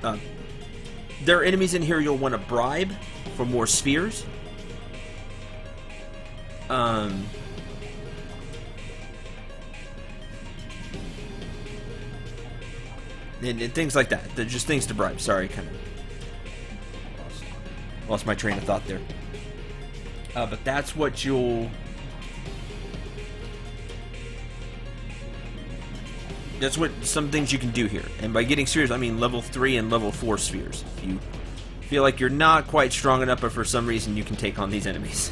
there are enemies in here you'll want to bribe for more spheres. And things like that. They're just things to bribe. Sorry, kind of lost my train of thought there. But that's what you'll... That's what some things you can do here. And by getting spheres, I mean level 3 and level 4 spheres. If you feel like you're not quite strong enough, but for some reason you can take on these enemies.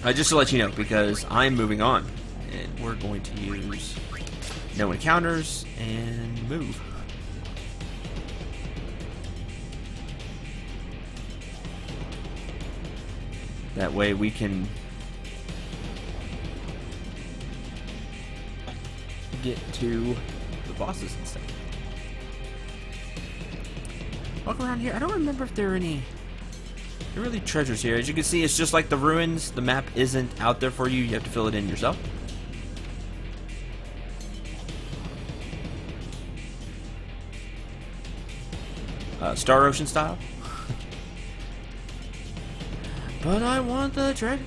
Just to let you know, because I'm moving on. And we're going to use... no encounters, and move. That way we can get to the bosses and stuff. Walk around here. I don't remember if there are any really treasures here. As you can see, it's just like the ruins. The map isn't out there for you. You have to fill it in yourself. Star Ocean style. But I want the treasure.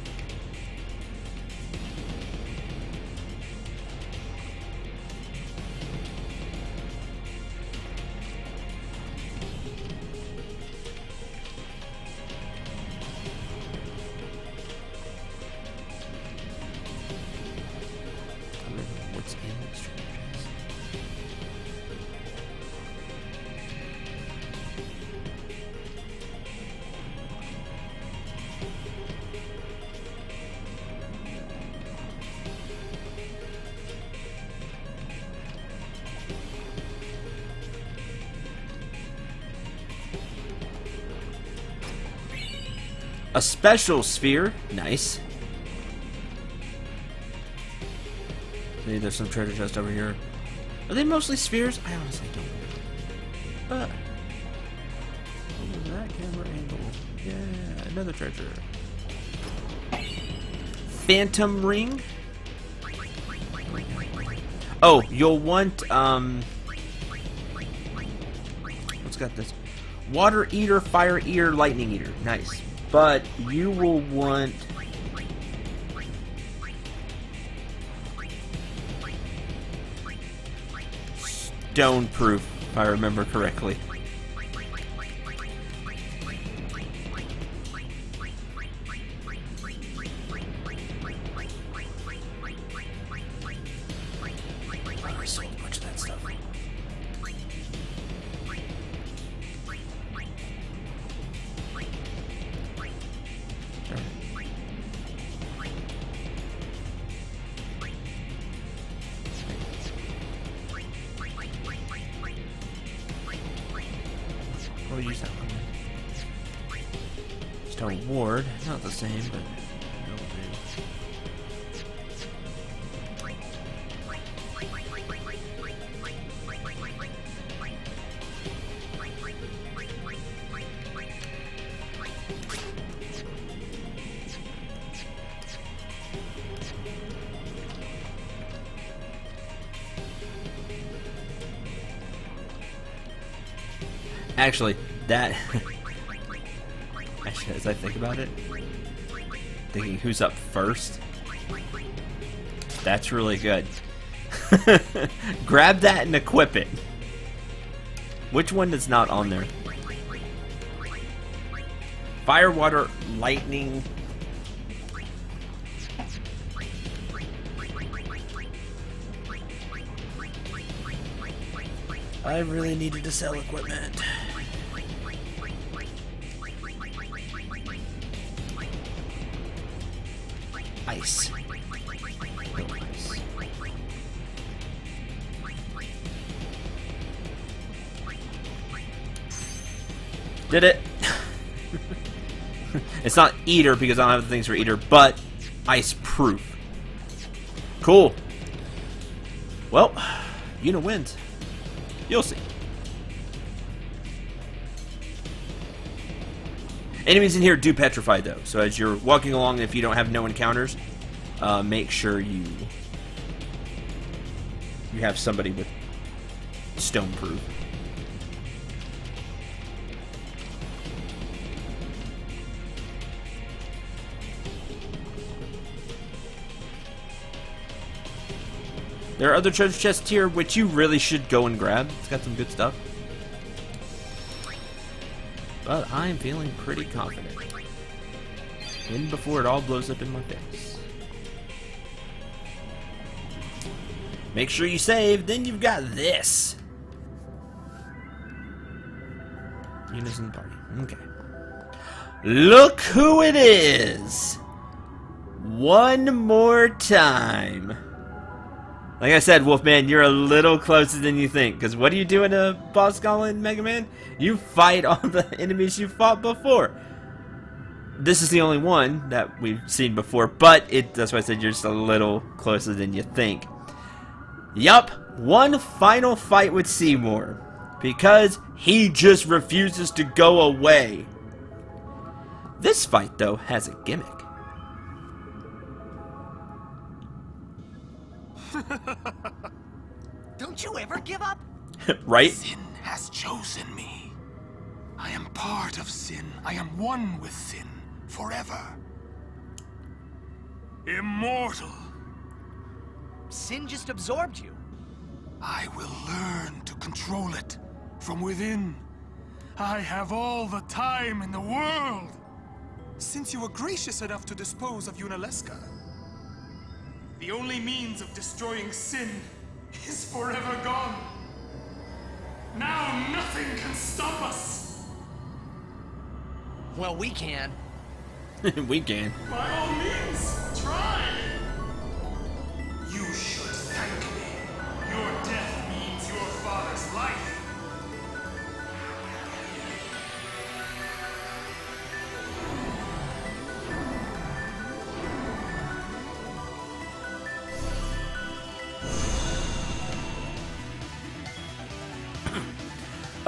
What's in this treasure? A special sphere. Nice. See, there's some treasure chest over here. Are they mostly spheres? I honestly don't know. What was that camera angle? Yeah, another treasure. Phantom ring. Oh, you'll want what's got this? Water eater, fire eater, lightning eater. Nice. But you will want stone proof, if I remember correctly. I sold a bunch of that stuff. We'll use that one. Stone ward, not the same, but it'll do. Actually, that... Actually, as I think about it, thinking who's up first, that's really good. Grab that and equip it. Which one is not on there? Fire, water, lightning... I really needed to sell equipment. Ice. No ice. Did it. It's not eater because I don't have the things for eater, but ice proof. Cool. Well, Yuna wins. You'll see. Enemies in here do petrify though, so as you're walking along, if you don't have no encounters, make sure you have somebody with stone proof. There are other treasure chests here, which you really should go and grab. It's got some good stuff. But I'm feeling pretty confident. In before it all blows up in my face. Make sure you save, then you've got this. Yuna's in the party. Okay. Look who it is! One more time. Like I said, Wolfman, you're a little closer than you think. Because what do you do in a boss call in Mega Man? You fight all the enemies you fought before. This is the only one that we've seen before, but that's why I said you're just a little closer than you think. Yup, one final fight with Seymour. Because he just refuses to go away. This fight, though, has a gimmick. Don't you ever give up? Right? Sin has chosen me. I am part of sin. I am one with sin forever. Immortal. Sin just absorbed you. I will learn to control it from within. I have all the time in the world. Since you were gracious enough to dispose of Yunalesca, the only means of destroying sin is forever gone. Now nothing can stop us. Well, we can. We can. By all means, try. You should thank me. Your death means your father's life.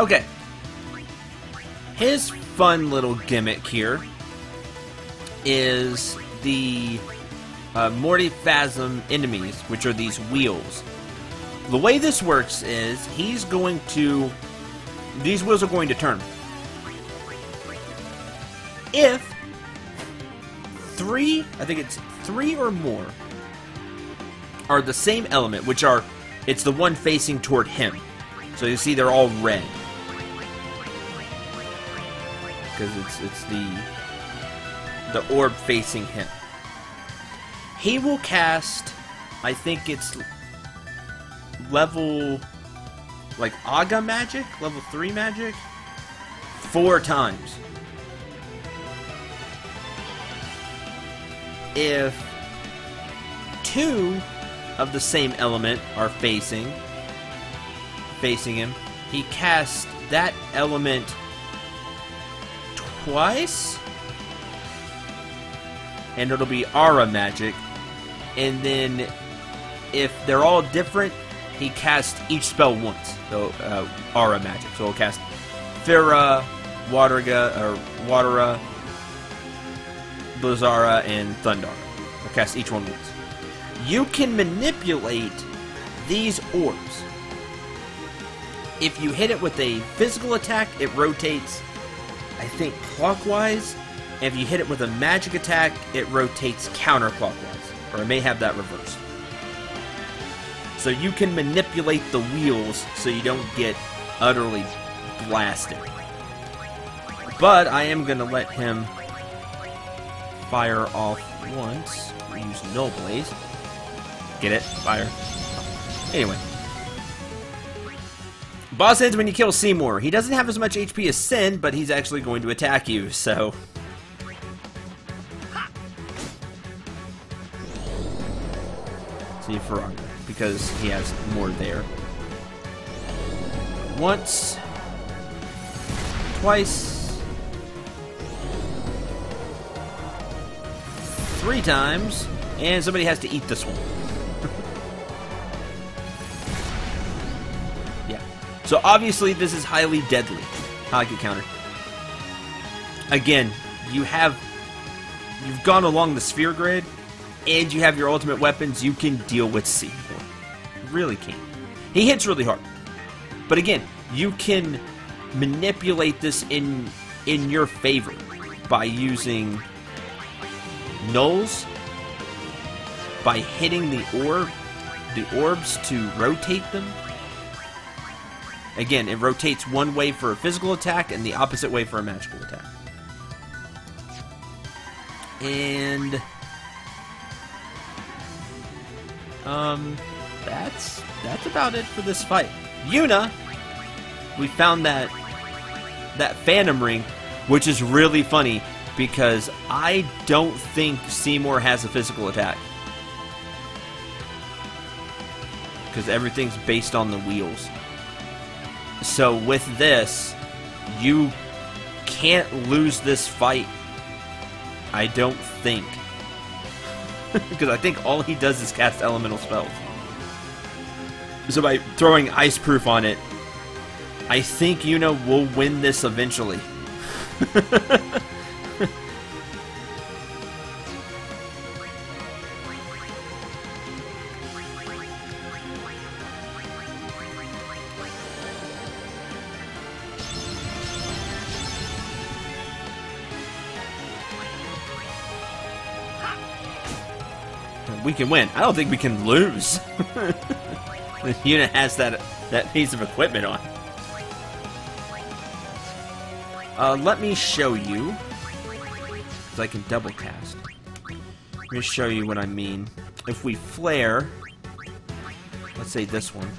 Okay. His fun little gimmick here is the Mortiphasm enemies, which are these wheels. The way this works is he's going to... These wheels are going to turn. If three, I think it's 3 or more, are the same element, which are, it's the one facing toward him. So you see they're all red. Because it's the orb facing him. He will cast, I think it's level, like Aga magic, level 3 magic, 4 times. If 2 of the same element are facing him, he casts that element twice, and it'll be aura magic. And then if they're all different, he casts each spell once. So aura magic. So he'll cast Fira, Watera, Blizzara, and Thundara. He'll cast each one once. You can manipulate these orbs. If you hit it with a physical attack, it rotates, I think, clockwise. And if you hit it with a magic attack, it rotates counterclockwise. Or I may have that reversed. So you can manipulate the wheels so you don't get utterly blasted. But I am going to let him fire off once. Use Null Blaze. Get it? Fire. Anyway. Boss ends when you kill Seymour. He doesn't have as much HP as Sin, but he's actually going to attack you, so... See Farraga, because he has more there. Once. Twice. 3 times. And somebody has to eat this one. Yeah. So obviously this is highly deadly. How I get countered. Again, you've gone along the sphere grid, and you have your ultimate weapons, you can deal with Seymour. You really can. He hits really hard. But again, you can manipulate this in your favor by using nulls, by hitting the orbs to rotate them. Again, it rotates one way for a physical attack and the opposite way for a magical attack. And that's about it for this fight. Yuna, we found that Phantom Ring, which is really funny because I don't think Seymour has a physical attack. Because everything's based on the wheels. So with this, you can't lose this fight. I don't think. Because I think all he does is cast elemental spells. So by throwing Ice Proof on it, I think Yuna will win this eventually. We can win. I don't think we can lose. Yuna has that piece of equipment on. Let me show you, because I can double cast. Let me show you what I mean. If we flare, let's say this one.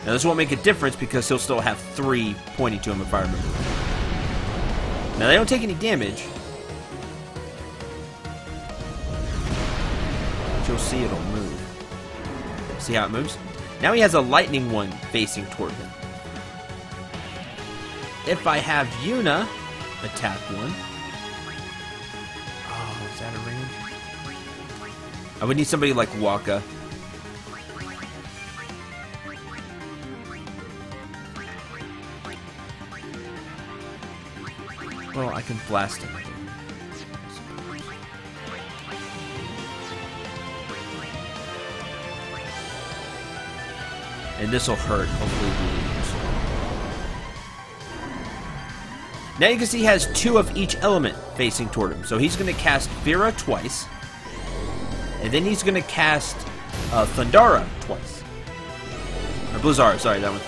Now this won't make a difference because he'll still have 3 pointing to him if I remember. Now they don't take any damage. But you'll see it'll move. See how it moves? Now he has a lightning one facing toward him. If I have Yuna attack one. Oh, is that a range? I would need somebody like Waka Well, I can blast him. And this will hurt. Hopefully now you can see he has 2 of each element facing toward him. So he's going to cast Vera twice. And then he's going to cast Thundara twice. Or Blizzara, sorry, that one.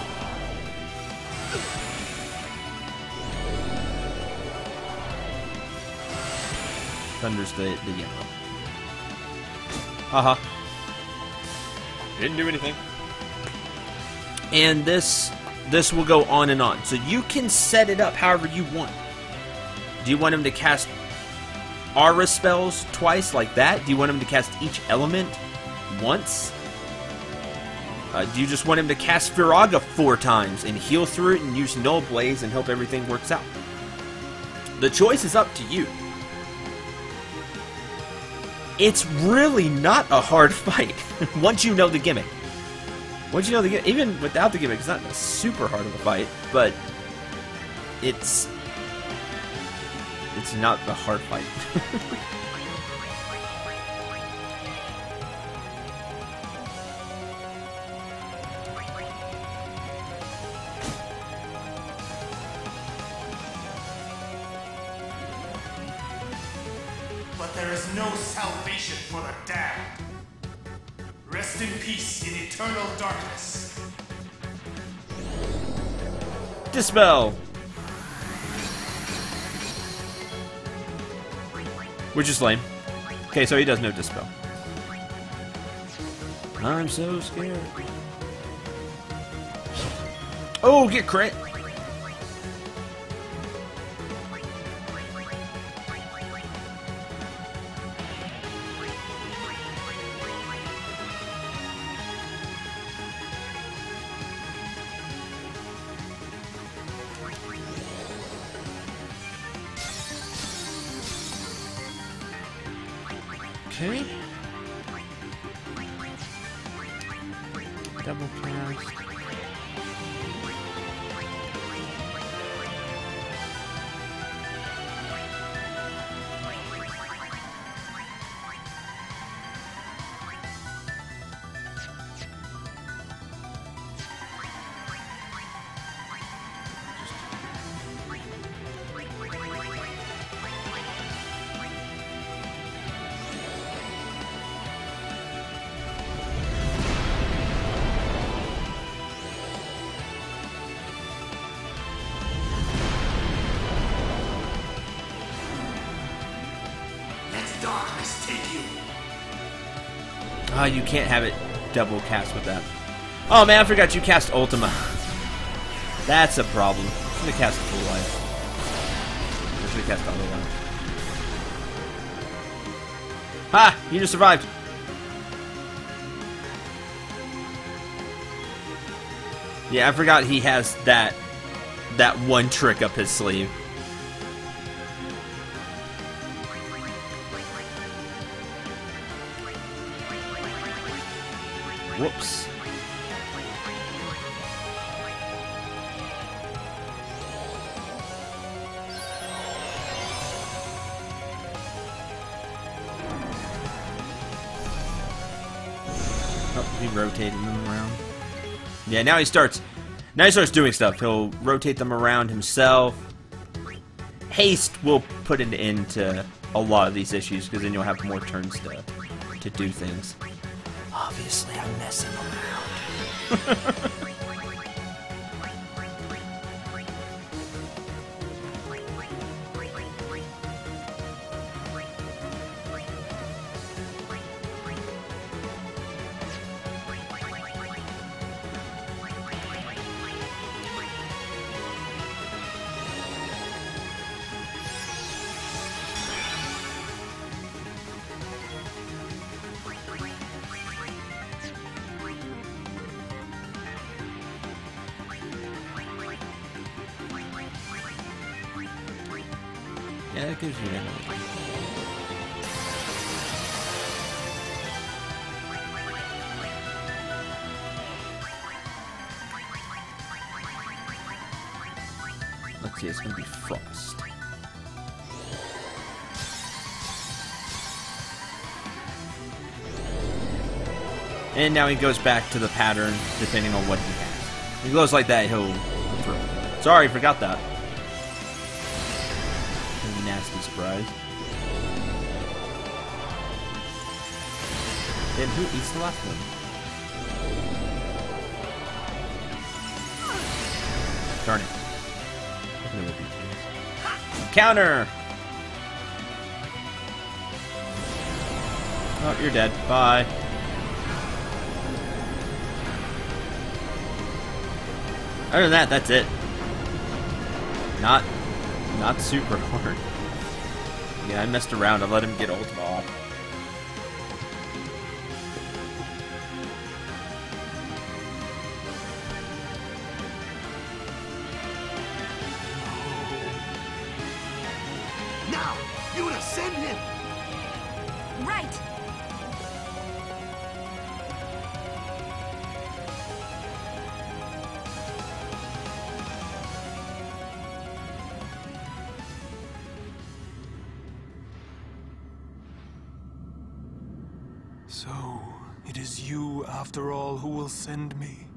Thunder's the yellow. Haha. Didn't do anything. And this will go on and on. So you can set it up however you want. Do you want him to cast aura spells twice like that? Do you want him to cast each element once? Do you just want him to cast Firaga 4 times and heal through it and use Null Blaze and hope everything works out? The choice is up to you. It's really not a hard fight once you know the gimmick. Once you know the gimmick, even without the gimmick, it's not super hard of a fight, but it's not a hard fight. But there is no salvation for the damned. Rest in peace in eternal darkness. Dispel! Which is lame. Okay, so he does no Dispel. I'm so scared. Oh, get crit! Okay. Double cast. Darkness take you. Ah, you can't have it double cast with that. Oh man, I forgot you cast Ultima. That's a problem. Should have cast Full Life. I should have cast Auto Life. Ha! You just survived. Yeah, I forgot he has that one trick up his sleeve. Whoops. Oh, he rotated them around. Yeah, now he starts doing stuff. He'll rotate them around himself. Haste will put an end to a lot of these issues because then you'll have more turns to do things. Obviously, I'm messing around. Yeah, that gives you energy. Let's see, it's gonna be Frost. And now he goes back to the pattern depending on what he has. He goes like that, he'll throw. Sorry, forgot that. Nasty surprise. Then who eats the last one? Darn it. Counter! Oh, you're dead. Bye. Other than that, that's it. Not super hard. Yeah, I messed around. I let him get ultimate off. Now, you would send him. Right. So, it is you, after all, who will send me.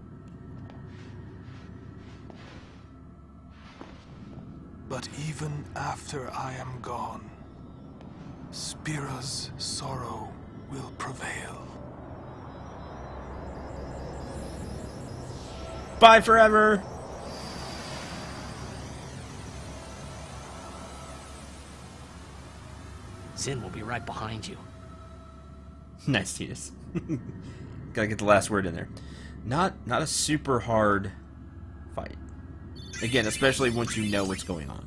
But even after I am gone, Spira's sorrow will prevail. Bye forever! Sin will be right behind you. Nice, Titus. Gotta get the last word in there. Not a super hard fight. Again, especially once you know what's going on.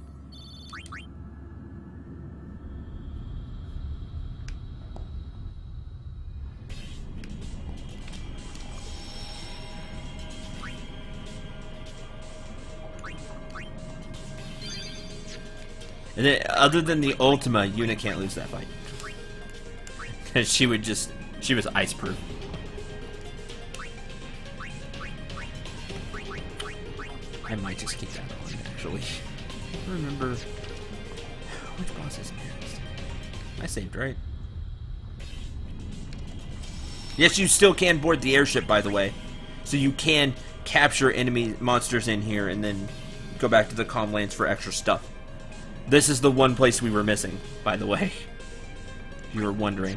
And then, other than the Ultima, Yuna can't lose that fight. Because she was ice proof. I might just keep that on, actually. I don't remember which boss is next. I saved, right? Yes, you still can board the airship, by the way. So you can capture enemy monsters in here and then go back to the comm lands for extra stuff. This is the one place we were missing, by the way. If you were wondering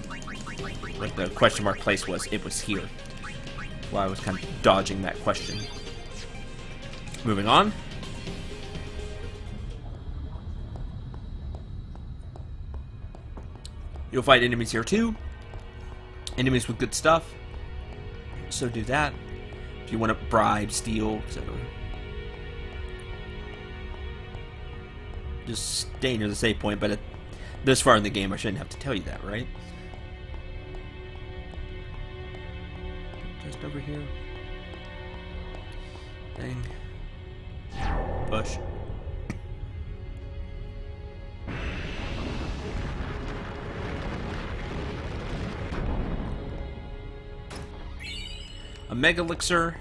what the question mark place was, it was here. That's why I was kind of dodging that question. Moving on. You'll fight enemies here too. Enemies with good stuff. So do that. If you want to bribe, steal, etc. Just stay near the save point, but at this far in the game I shouldn't have to tell you that, right? Just over here. Thing. Push. A Mega Elixir.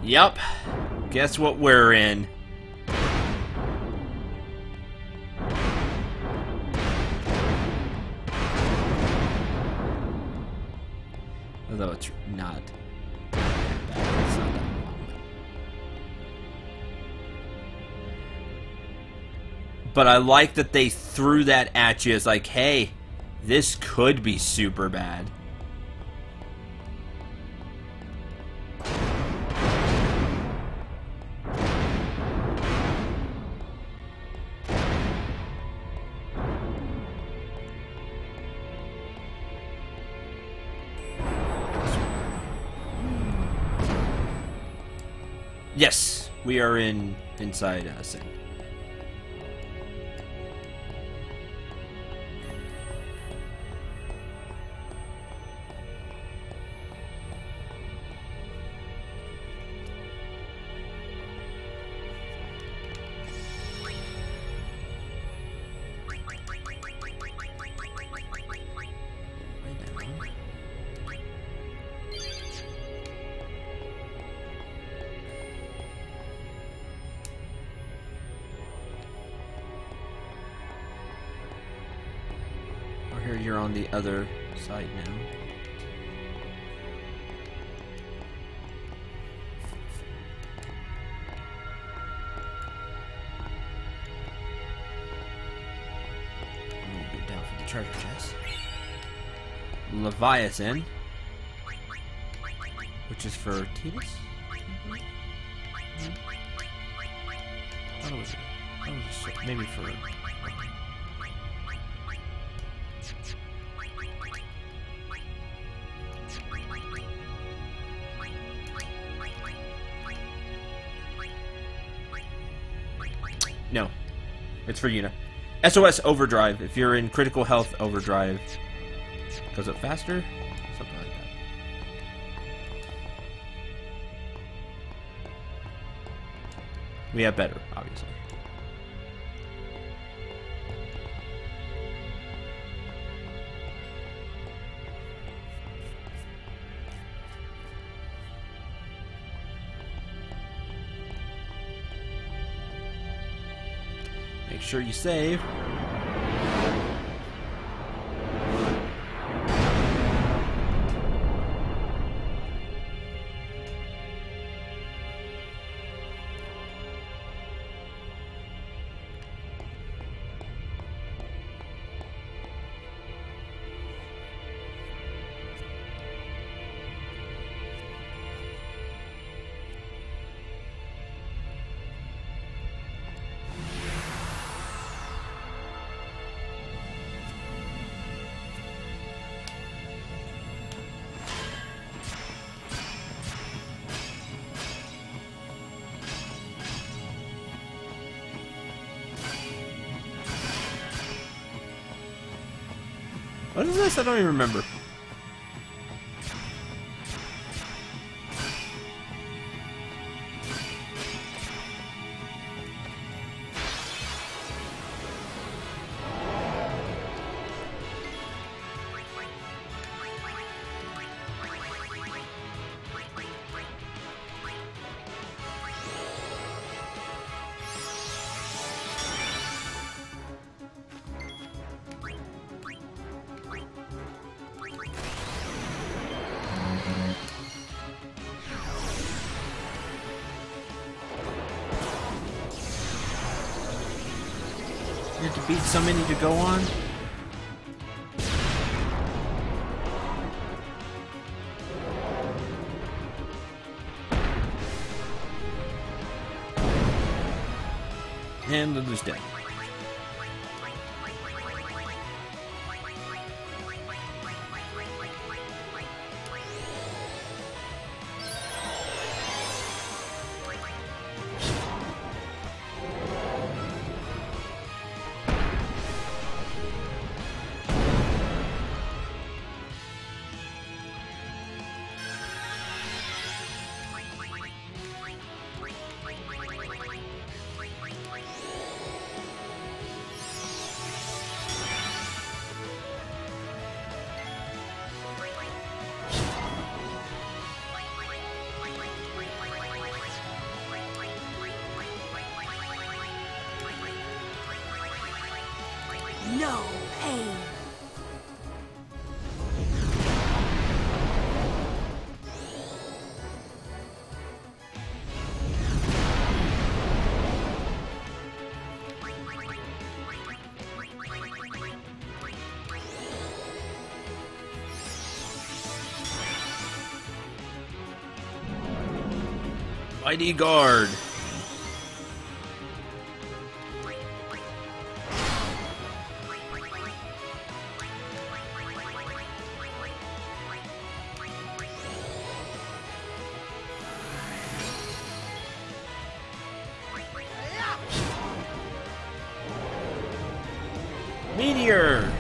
Yep. Guess what we're in. Although it's not that bad. It's not that long. But I like that they threw that at you as like, hey, this could be super bad. Yes, we are inside Sin. Here you're on the other side now. Get down for the treasure chest. Leviathan, which is for Titus. What was it? Maybe for. No, it's for Yuna. SOS Overdrive. If you're in critical health, Overdrive goes up faster. Something like that. We have better, obviously. Make sure you save. What is this? I don't even remember. You have to beat so many to go on? And Lulu's dead. No pain. Mighty Guard. Meteor!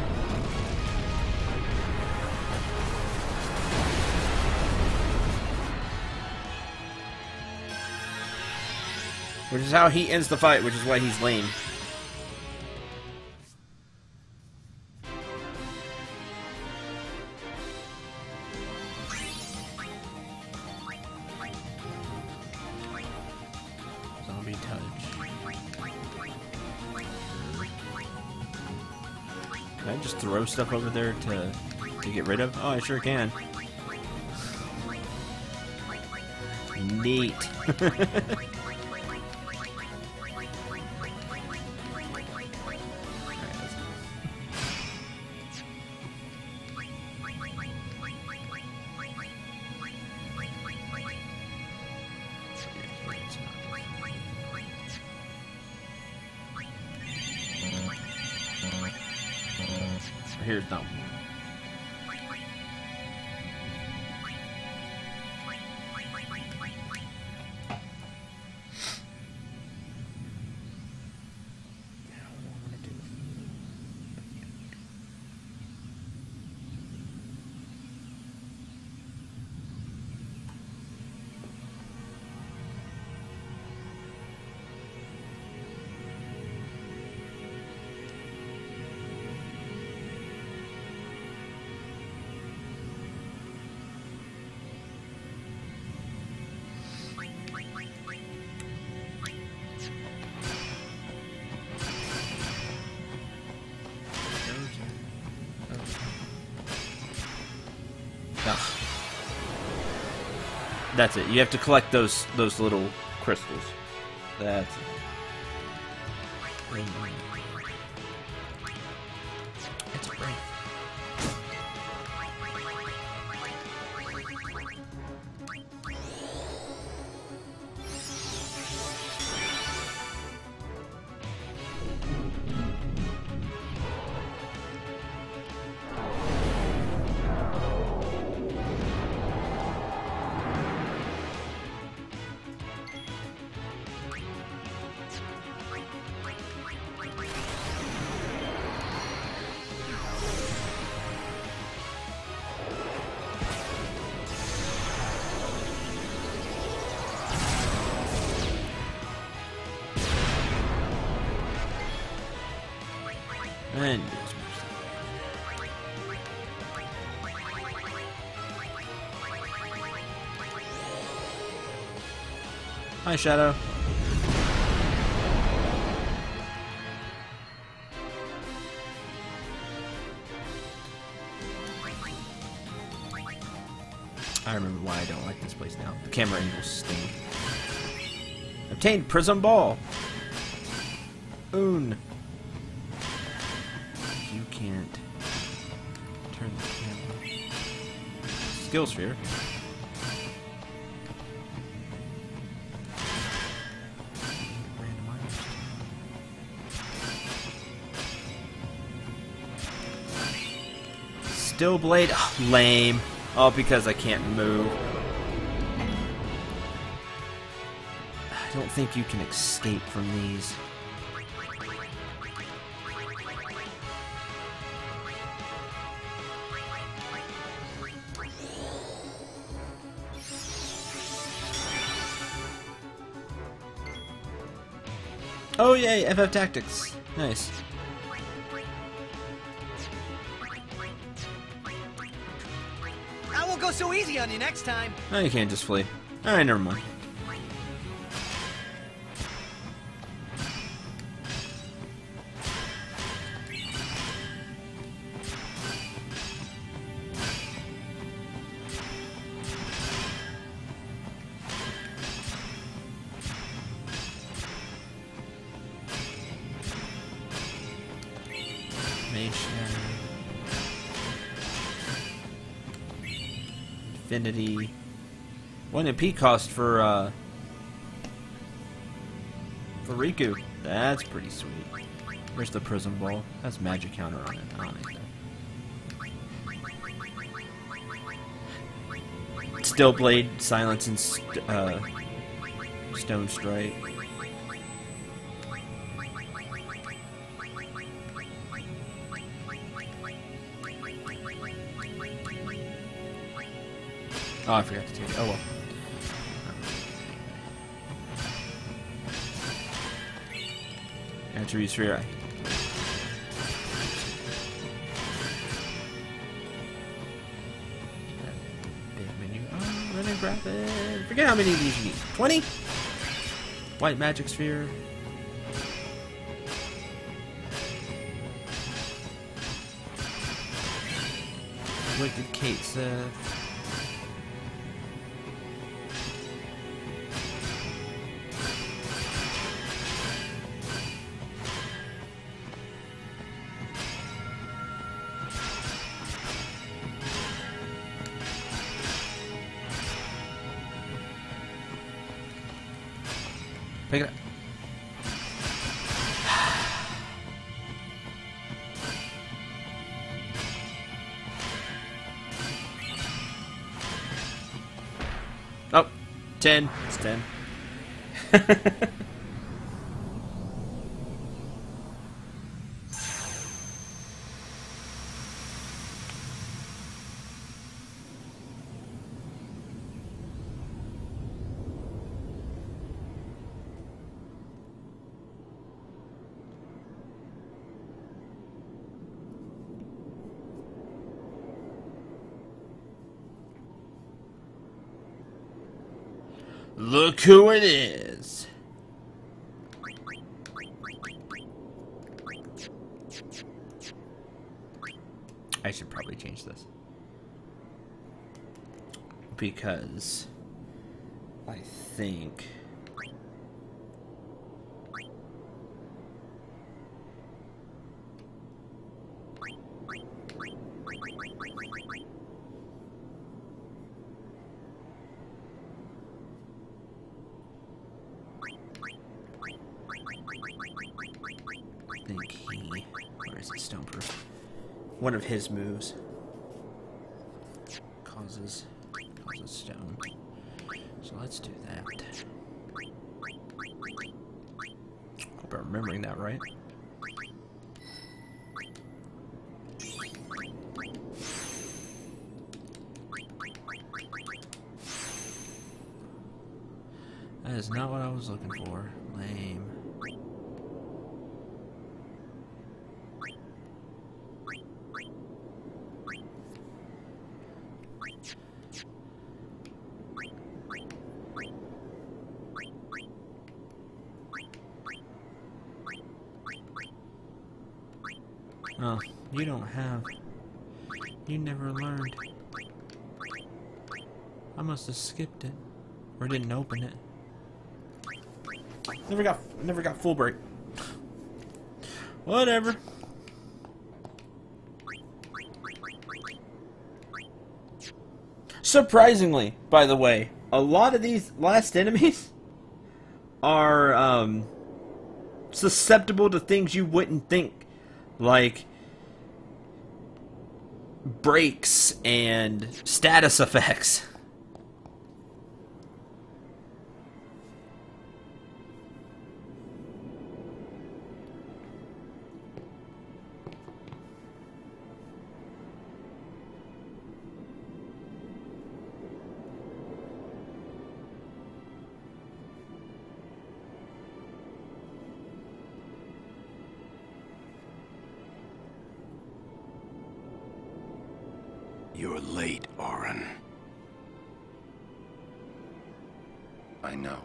Which is how he ends the fight, which is why he's lame. Zombie touch. Can I just throw stuff over there to get rid of? Oh, I sure can. Neat. Here's no. That's it. You have to collect those little crystals. That's it. It's great. And hi, Shadow. I remember why I don't like this place now. The camera angles stink. Obtained Prism Ball. Oon. You can't turn the camera. Skill Sphere. Steel Blade. Oh, lame. All because I can't move. I don't think you can escape from these. Oh yay, FF Tactics. Nice. I won't go so easy on you next time. No, you can't just flee. Alright, never mind. Infinity. 1 MP cost for Riku. That's pretty sweet. Where's the Prism Ball? That's magic counter on it. Steel Blade, Silence, and Stone Strike. Oh, I forgot to take it. Oh well. Attribute Sphere. Big menu. Oh, run and grab it. Forget how many of these you need. 20? White Magic Sphere. Wicked Kate said. Pick it up. Oh, 10. It's 10. Look who it is. I should probably change this. Because I think he, where is it, Stoneproof? One of his moves causes stone. So let's do that. Hope I'm remembering that right. That is not what I was looking for. Lame. Oh, you don't have. You never learned. I must have skipped it. Or didn't open it. Never got full break. Whatever. Surprisingly, by the way, a lot of these last enemies are susceptible to things you wouldn't think. Like breaks and status effects. You're late, Orin. I know.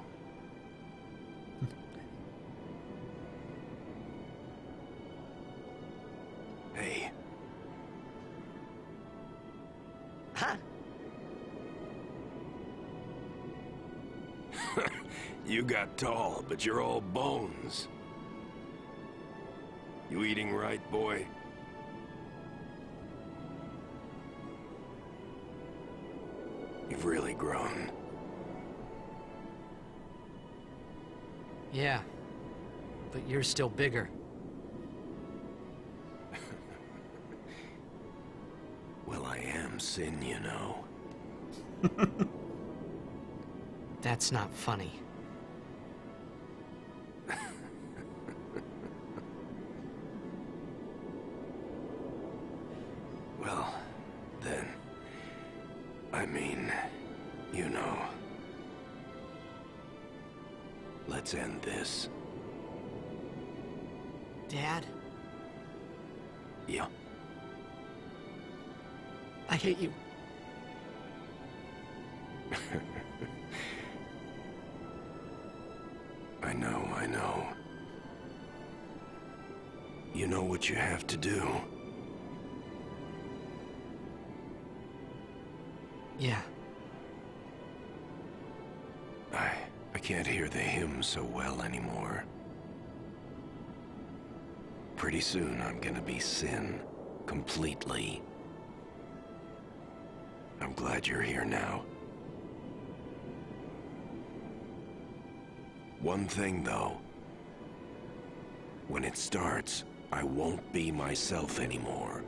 Hey. Huh? You got tall, but you're all bones. You eating right, boy? You've really grown. Yeah, but you're still bigger. Well, I am Sin, you know. That's not funny. Well, then, I mean, you know. Let's end this. Dad? Yeah. I hate you. I know. You know what you have to do. Yeah. I can't hear the hymn so well anymore. Pretty soon I'm gonna be Sin, completely. I'm glad you're here now. One thing though. When it starts, I won't be myself anymore.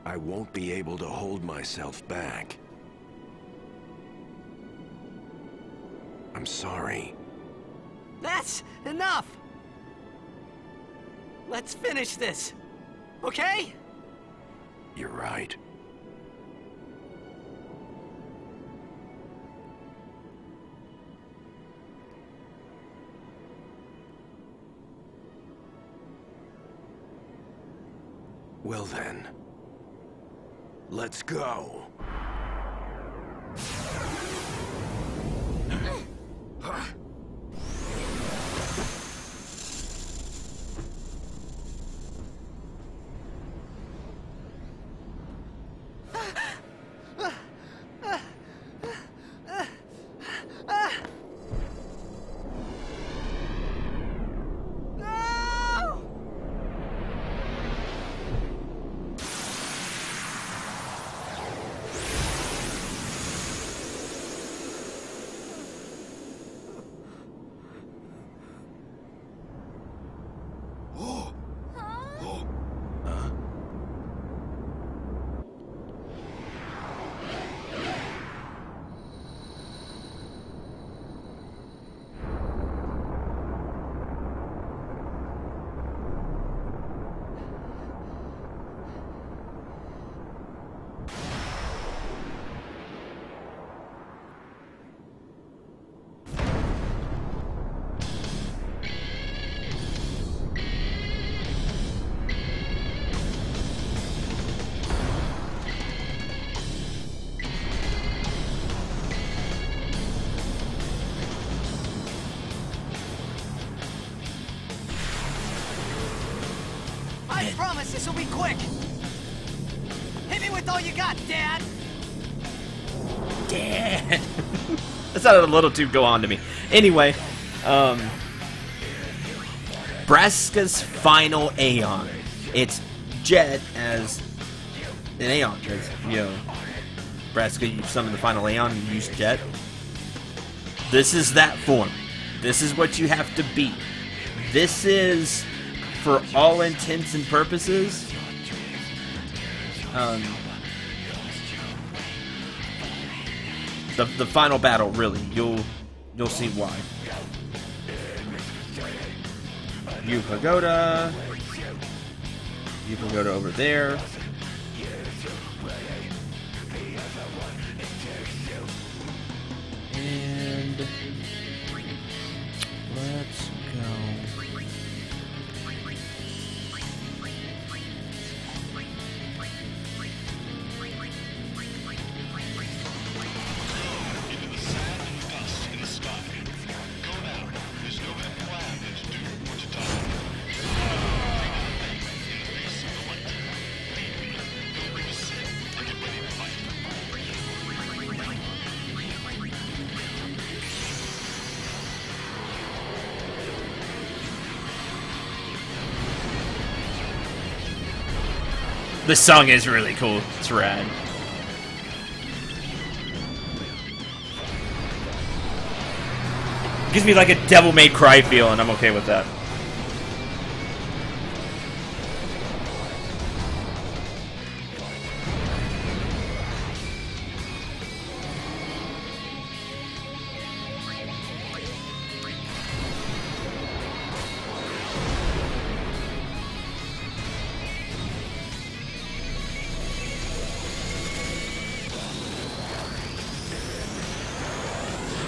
I won't be able to hold myself back. I'm sorry. That's enough! Let's finish this, okay? You're right. Well then, let's go. I promise this will be quick. Hit me with all you got, Dad. Dad. That sounded a little too go on to me. Anyway, Braska's final Aeon. It's Jet as an Aeon. Because, you know, Braska, you summon the final Aeon and use Jet. This is that form. This is what you have to beat. This is, for all intents and purposes, the final battle. Really, you'll see why. You Pagoda over there. And let's go. This song is really cool. It's rad. Gives me like a Devil May Cry feel, and I'm okay with that.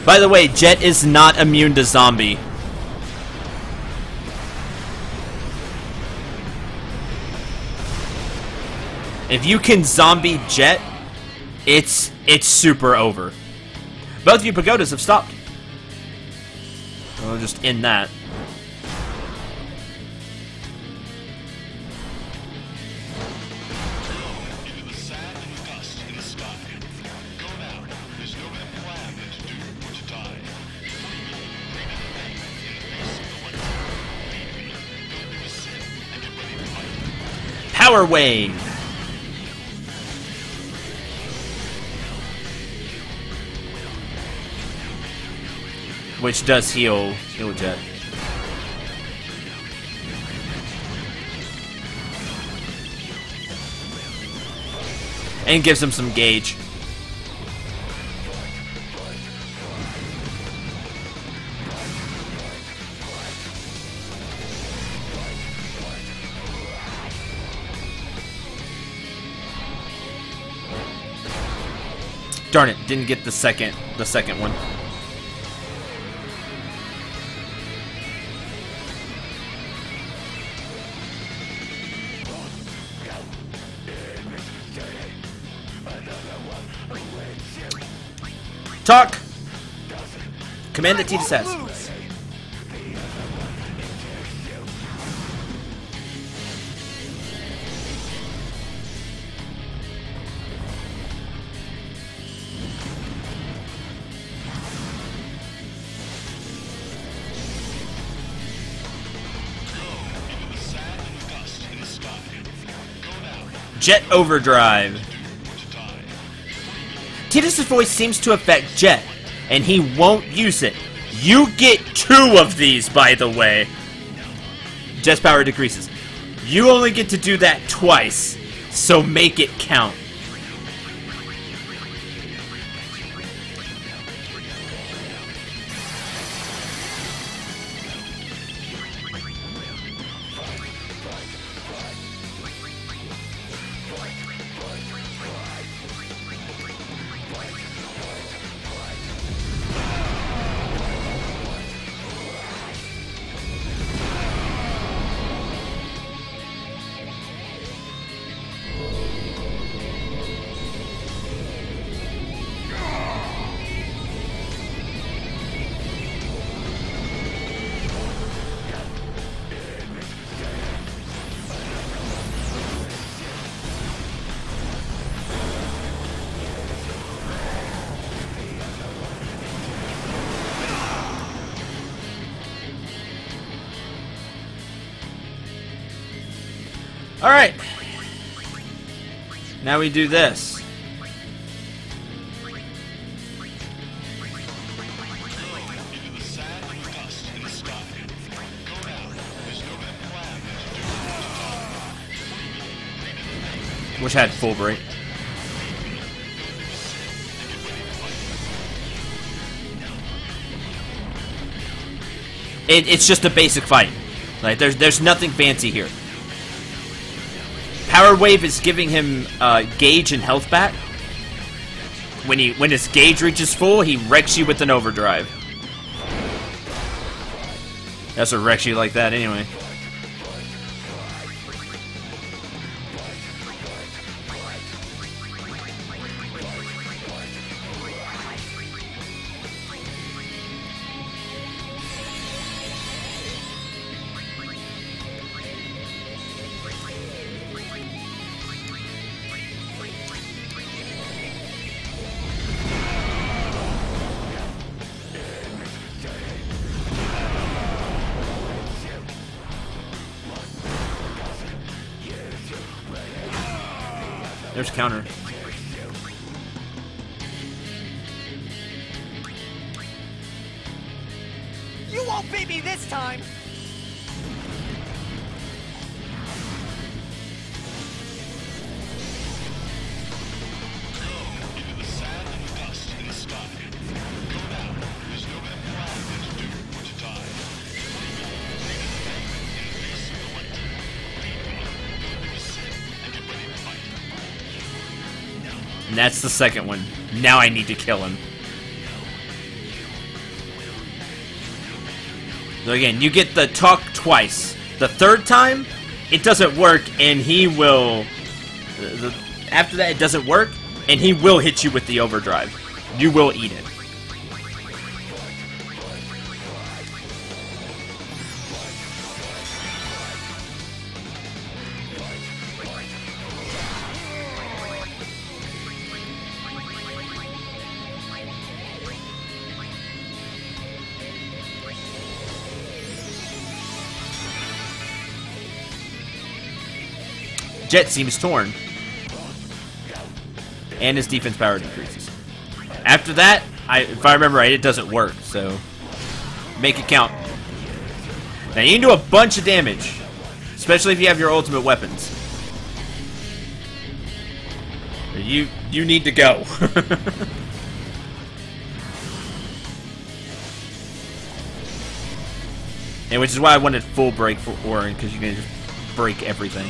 By the way, Jet is not immune to zombie. If you can zombie Jet, it's super over. Both of you Pagodas have stopped. I'll just end that. Power Wave. Which does heal Jet. And gives him some gauge. Darn it, didn't get the second one. Talk! Command that Tidus has. Jet Overdrive. Tidus' voice seems to affect Jet, and he won't use it. You get 2 of these, by the way. Jet's power decreases. You only get to do that twice, so make it count. Alright. Now we do this. Which had full break. It's just a basic fight. Like there's nothing fancy here. Power Wave is giving him gauge and health back. When his gauge reaches full, he wrecks you with an overdrive. That's what wrecks you like that anyway. There's counter. You won't beat me this time! And that's the second one. Now I need to kill him. So again, you get the talk twice. The third time, it doesn't work, and he will... after that, it doesn't work, and he will hit you with the overdrive. You will eat it. jet seems torn. And his defense power decreases. After that, if I remember right, it doesn't work, so make it count. Now you can do a bunch of damage, especially if you have your ultimate weapons. You need to go. And which is why I wanted full break for Orin, because you can just break everything.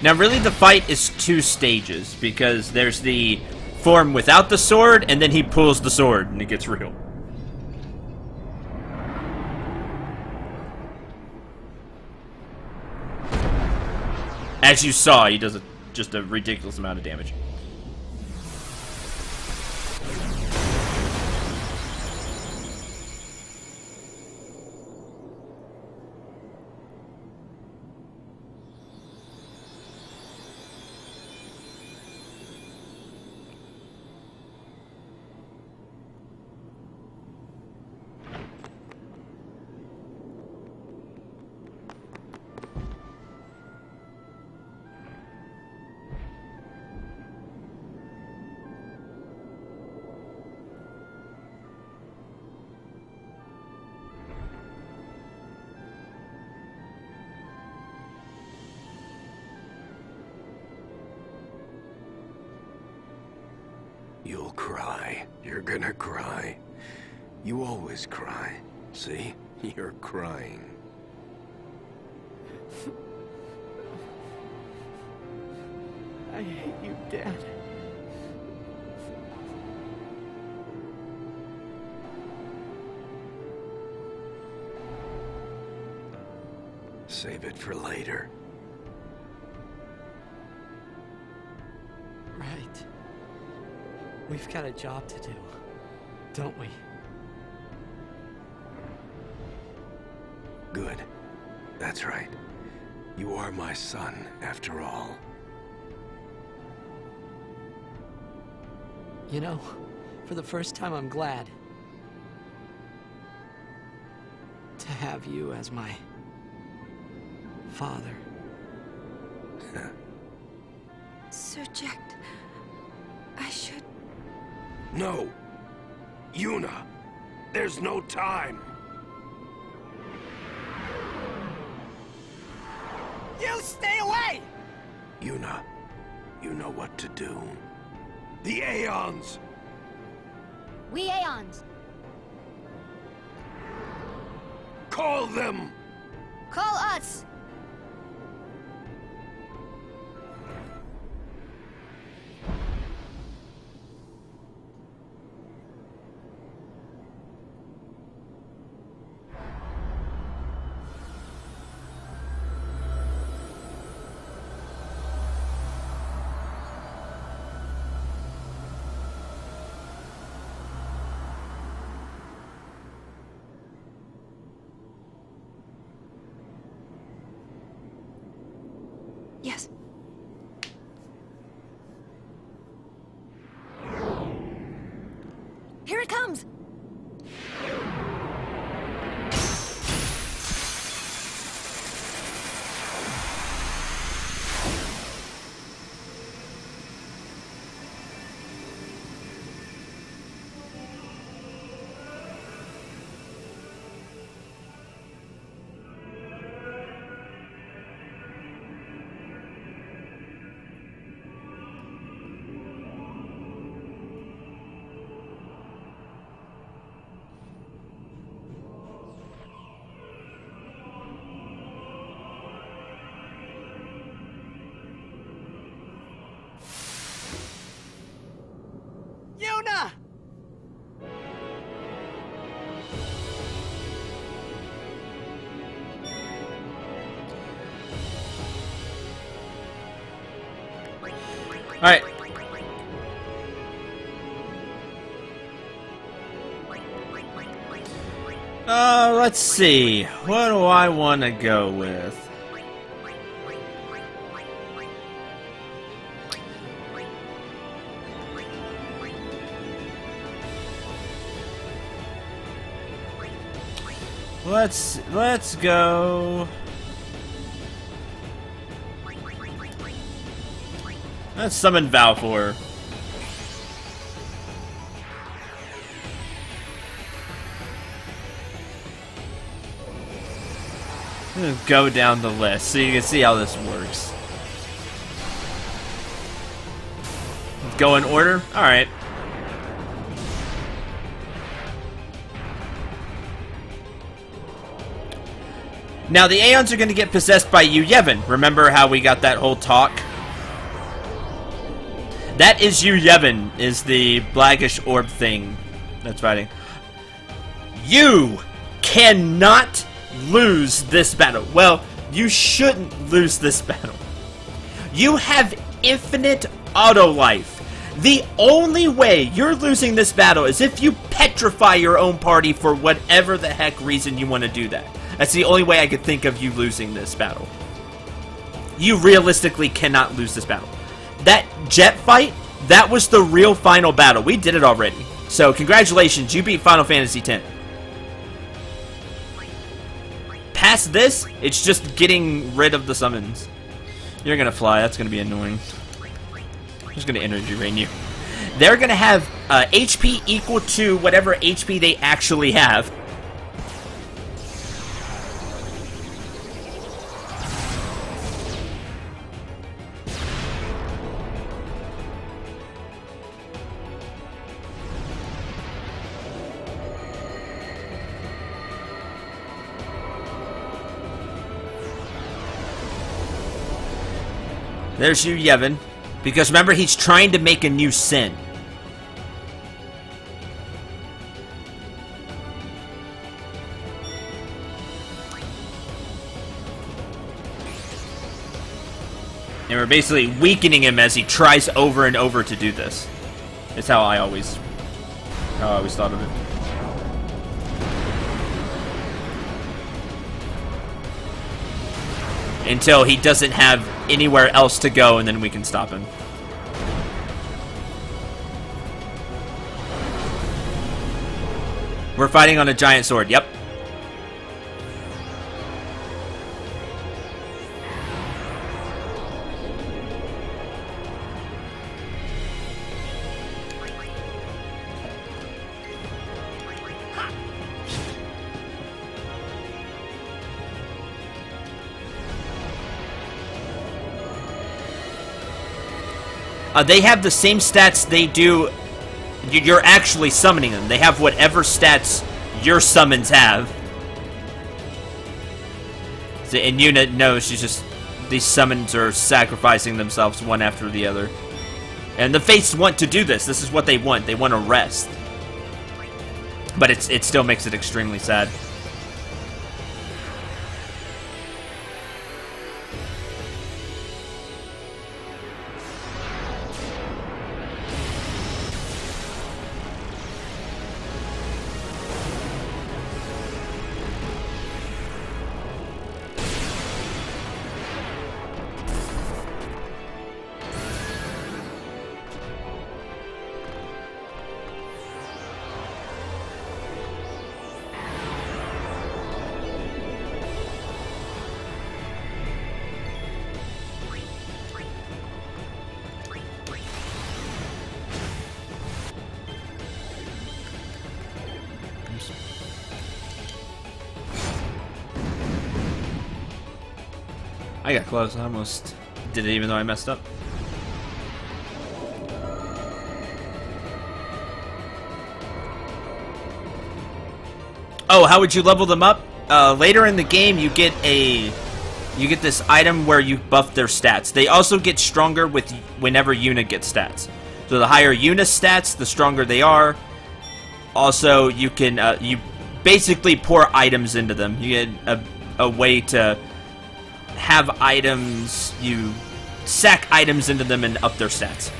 Now, really, the fight is 2 stages, because there's the form without the sword, and then he pulls the sword, and it gets real. As you saw, he does just a ridiculous amount of damage. You'll cry. You're gonna cry. You always cry. See? You're crying. I hate you, Dad. Save it for later. Right. We've got a job to do, don't we? Good. That's right. You are my son, after all. You know, for the first time, I'm glad to have you as my father. Sir Jack, I should... No! Yuna! There's no time! You stay away! Yuna, you know what to do. The Aeons! We Aeons. Call them! Call us. Yes. Here it comes! Alright. Let's see. What do I want to go with? Let's go. Let's summon Valfor. Go down the list so you can see how this works. Go in order? Alright. Now the Aeons are going to get possessed by you, Yevon. Remember how we got that whole talk? That is you, Yevon, is the blackish orb thing that's fighting. You cannot lose this battle. Well, you shouldn't lose this battle. You have infinite auto life. The only way you're losing this battle is if you petrify your own party for whatever the heck reason you want to do that. That's the only way I could think of you losing this battle. You realistically cannot lose this battle. That jet fight, that was the real final battle. We did it already. So congratulations, you beat Final Fantasy X. Past this, it's just getting rid of the summons. You're gonna fly, that's gonna be annoying. I'm just gonna energy rain you. They're gonna have HP equal to whatever HP they actually have. There's you, Yevon. Because remember, he's trying to make a new sin. And we're basically weakening him as he tries over and over to do this. It's how I always thought of it. Until he doesn't have anywhere else to go, and then we can stop him. We're fighting on a giant sword, yep. They have the same stats they do. You're actually summoning them. They have whatever stats your summons have. So, and Yuna knows she's just... These summons are sacrificing themselves one after the other. And the Fates want to do this. This is what they want. They want to rest. But it still makes it extremely sad. I got close. I almost did it even though I messed up. Oh, how would you level them up? Later in the game, you get this item where you buff their stats. They also get stronger with whenever Yuna gets stats. So the higher Yuna's stats, the stronger they are. Also, you can you basically pour items into them. You get a way to have items you sack items into them and up their stats.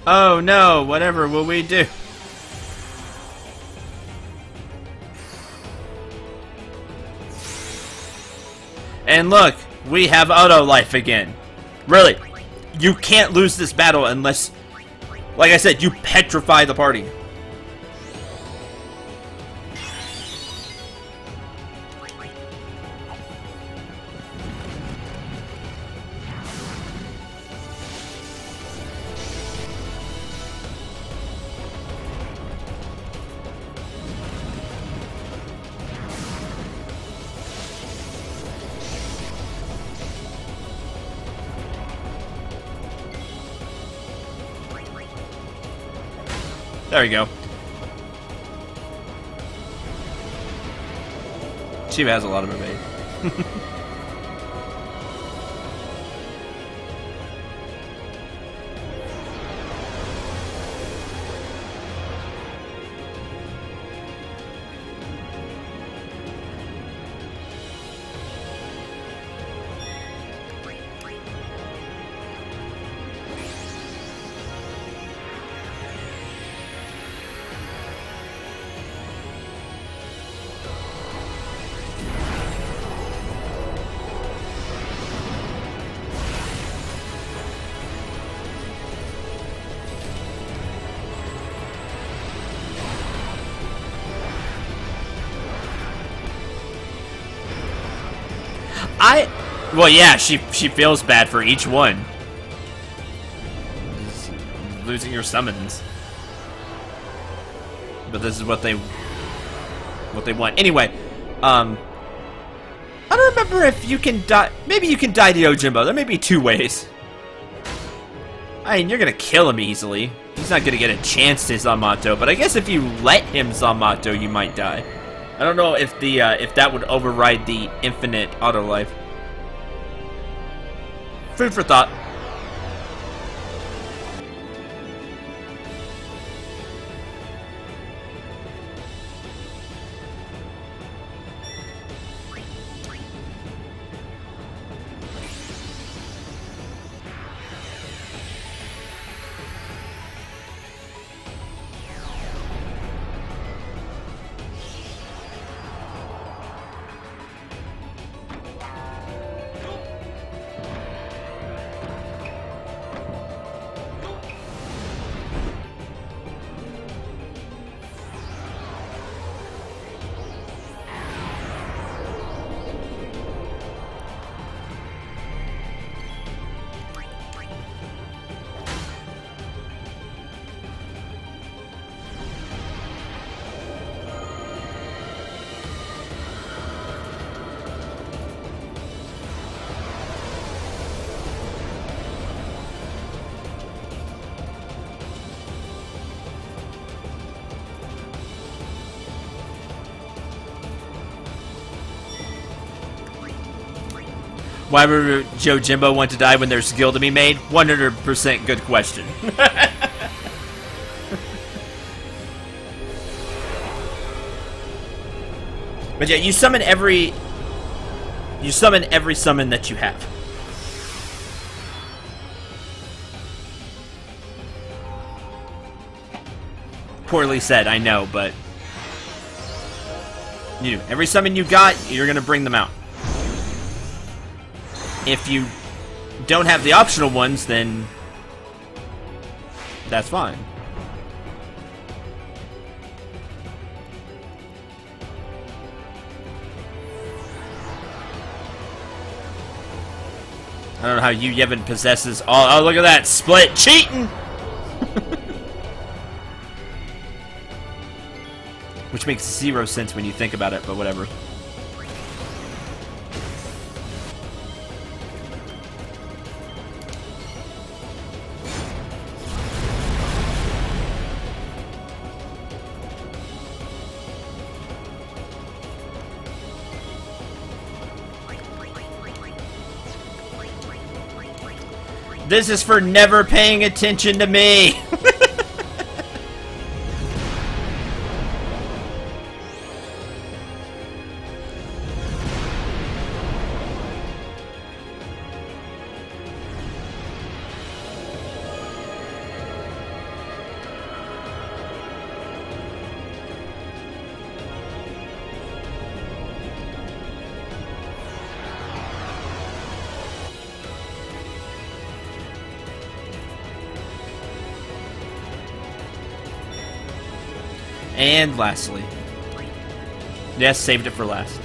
Oh no, whatever will we do? And look, we have auto life again. Really, you can't lose this battle unless, like I said, you petrify the party. There we go. She has a lot of evade. Well, yeah, she feels bad for each one. Losing your summons. But this is what they want. Anyway, I don't remember if you can die. Maybe you can die to Yojimbo. There may be two ways. I mean, you're gonna kill him easily. He's not gonna get a chance to Zamato, but I guess if you let him Zamato, you might die. I don't know if the if that would override the infinite auto life. Food for thought. Why would Yojimbo want to die when there's skill to be made? 100% good question. But yeah, you summon every summon that you have. Poorly said, I know, but every summon you got, you're gonna bring them out. If you don't have the optional ones, then that's fine. I don't know how Yevon possesses all. Oh, look at that split cheating. which makes 0 sense when you think about it, but whatever. This is for never paying attention to me. And lastly, yes, saved it for last.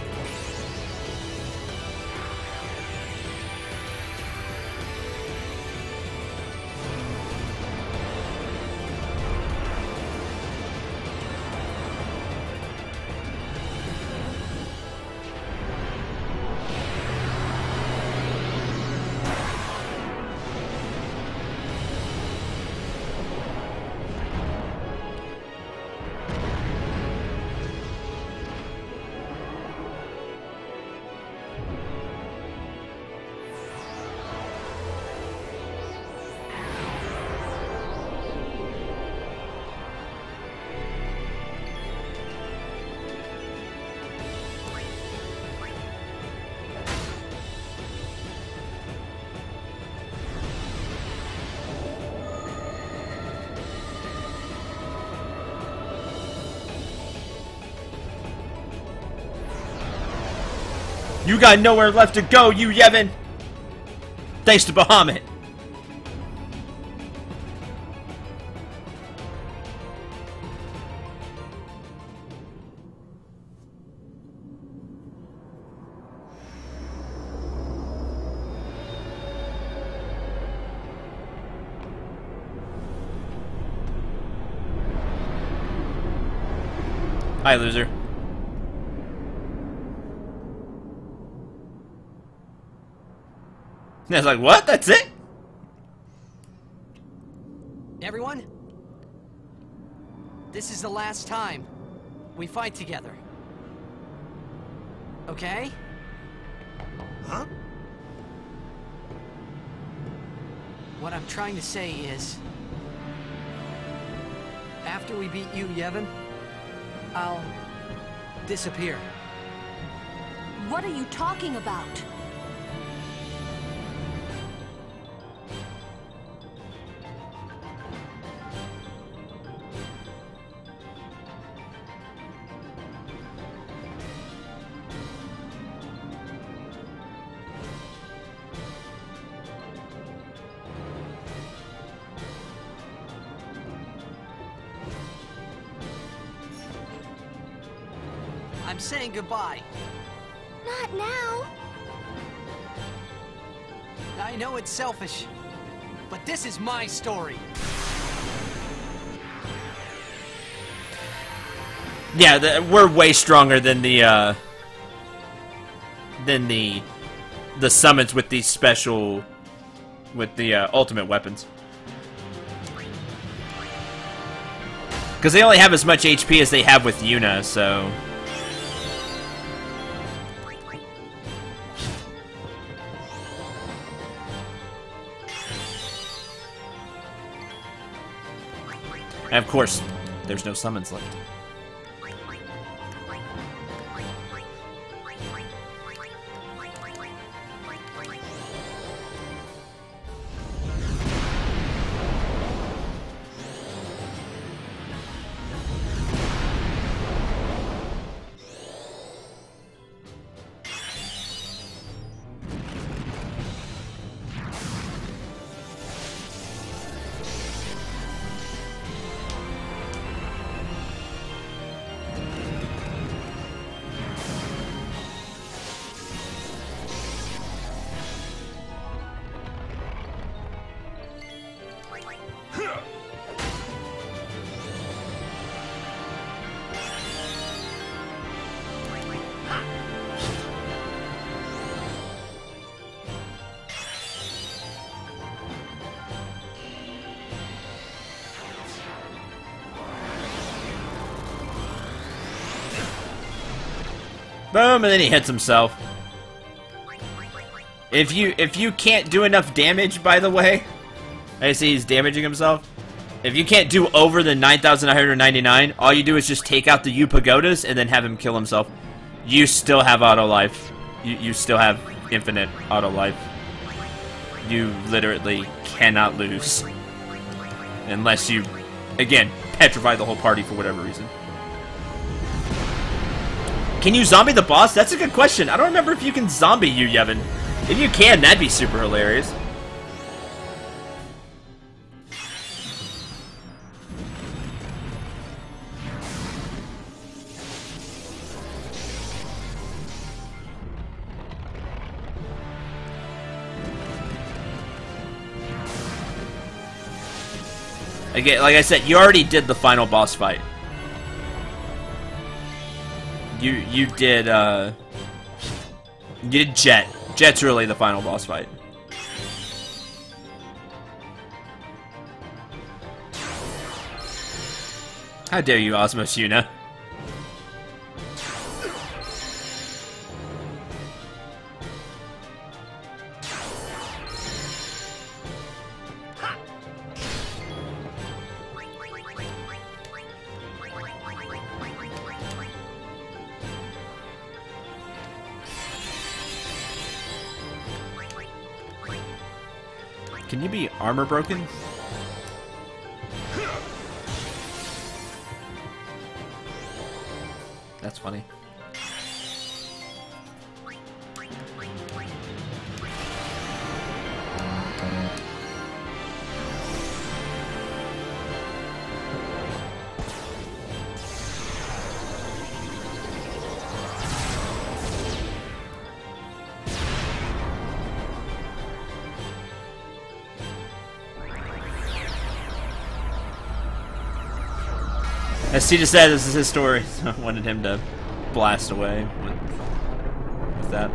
You got nowhere left to go, you Yevon! Thanks to Bahamut. Hi, loser. And I was like, what? That's it? Everyone? This is the last time we fight together. Okay? Huh? What I'm trying to say is, after we beat you, Yevon, I'll disappear. What are you talking about? I'm saying goodbye. Not now. I know it's selfish, but this is my story. Yeah, we're way stronger than the summons with these special, with the ultimate weapons. Because they only have as much HP as they have with Yuna, so... And of course, there's no summons left. Boom, and then he hits himself. If you can't do enough damage, by the way, I see he's damaging himself. If you can't do over the 9,999, all you do is just take out the U pagodas and then have him kill himself. You still have auto life. You still have infinite auto life. You literally cannot lose. Unless you, again, petrify the whole party for whatever reason. Can you zombie the boss? That's a good question. I don't remember if you can zombie you, Yevon. If you can, that'd be super hilarious. Again, like I said, you already did the final boss fight. You did Jet. Jet's really the final boss fight. How dare you, Osmos Yuna? Can you be armor broken? That's funny. As Tita said, this is his story, so I wanted him to blast away with that.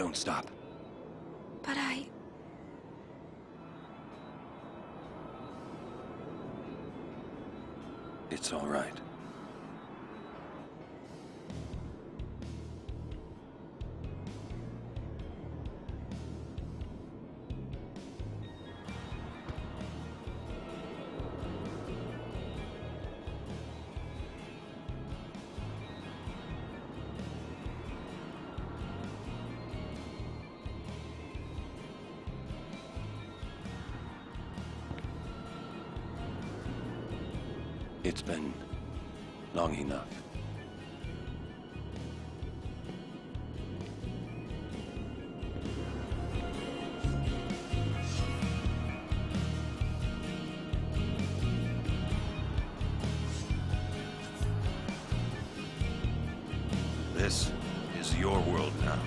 Don't stop. But It's all right. It's been long enough. This is your world now.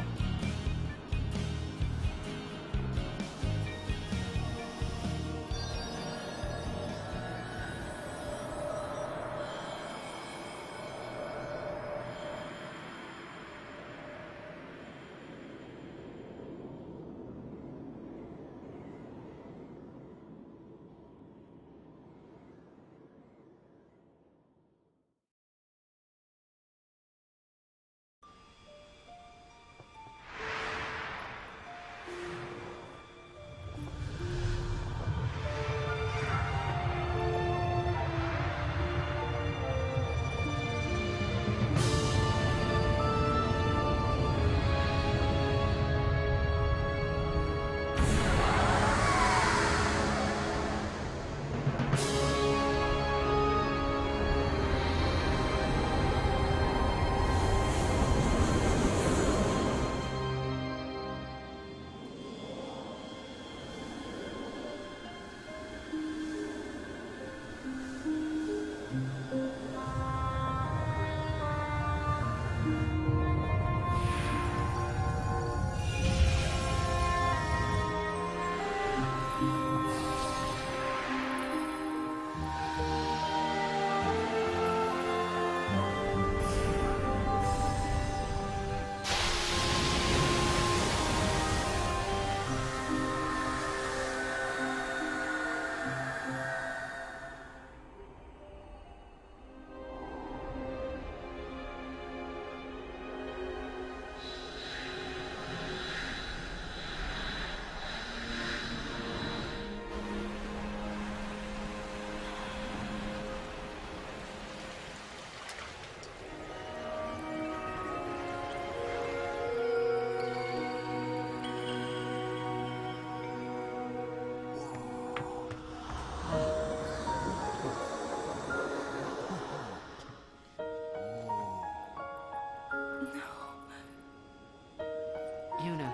Yuna,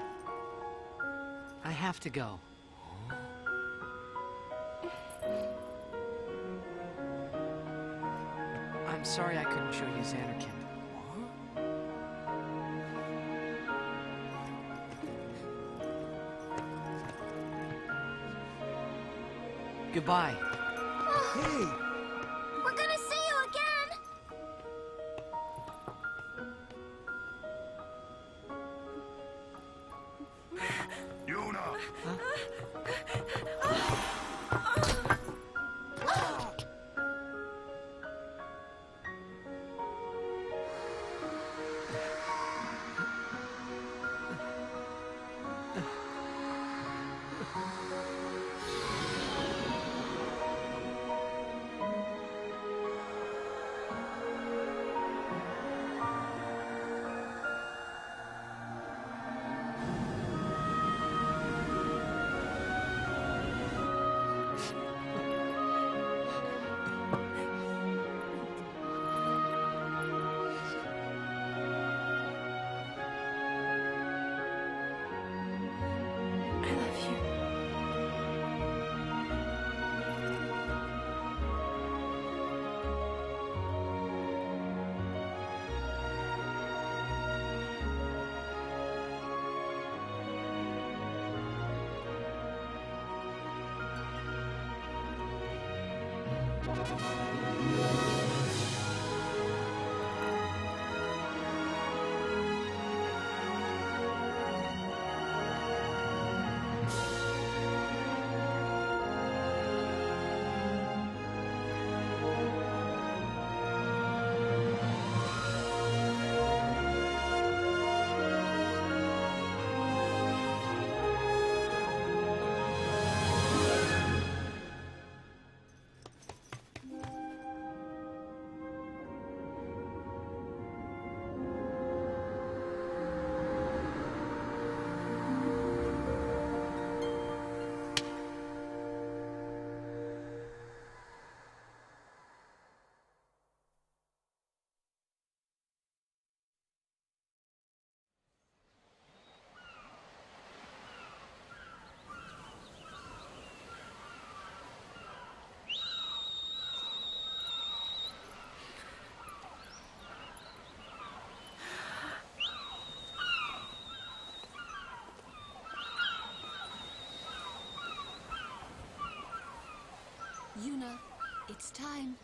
I have to go. I'm sorry I couldn't show you Xanarkand. Goodbye. Hey! We're gonna see you again! Yuna! It's time.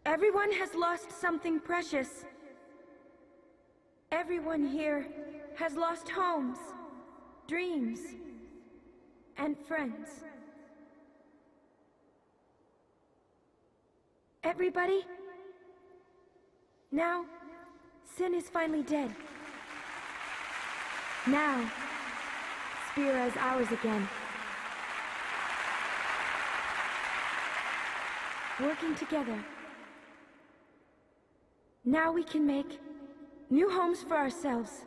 Everyone has lost something precious. Everyone here has lost homes, dreams, and friends. Everybody, now, Sin is finally dead. Now, Spira is ours again. Working together. Now we can make new homes for ourselves.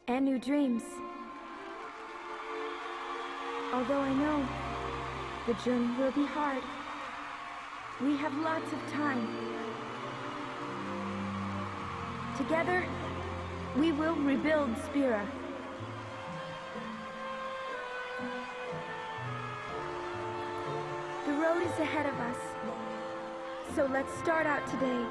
And new dreams. Although I know the journey will be hard, we have lots of time. Together, we will rebuild Spira. The road is ahead of us, so let's start out today.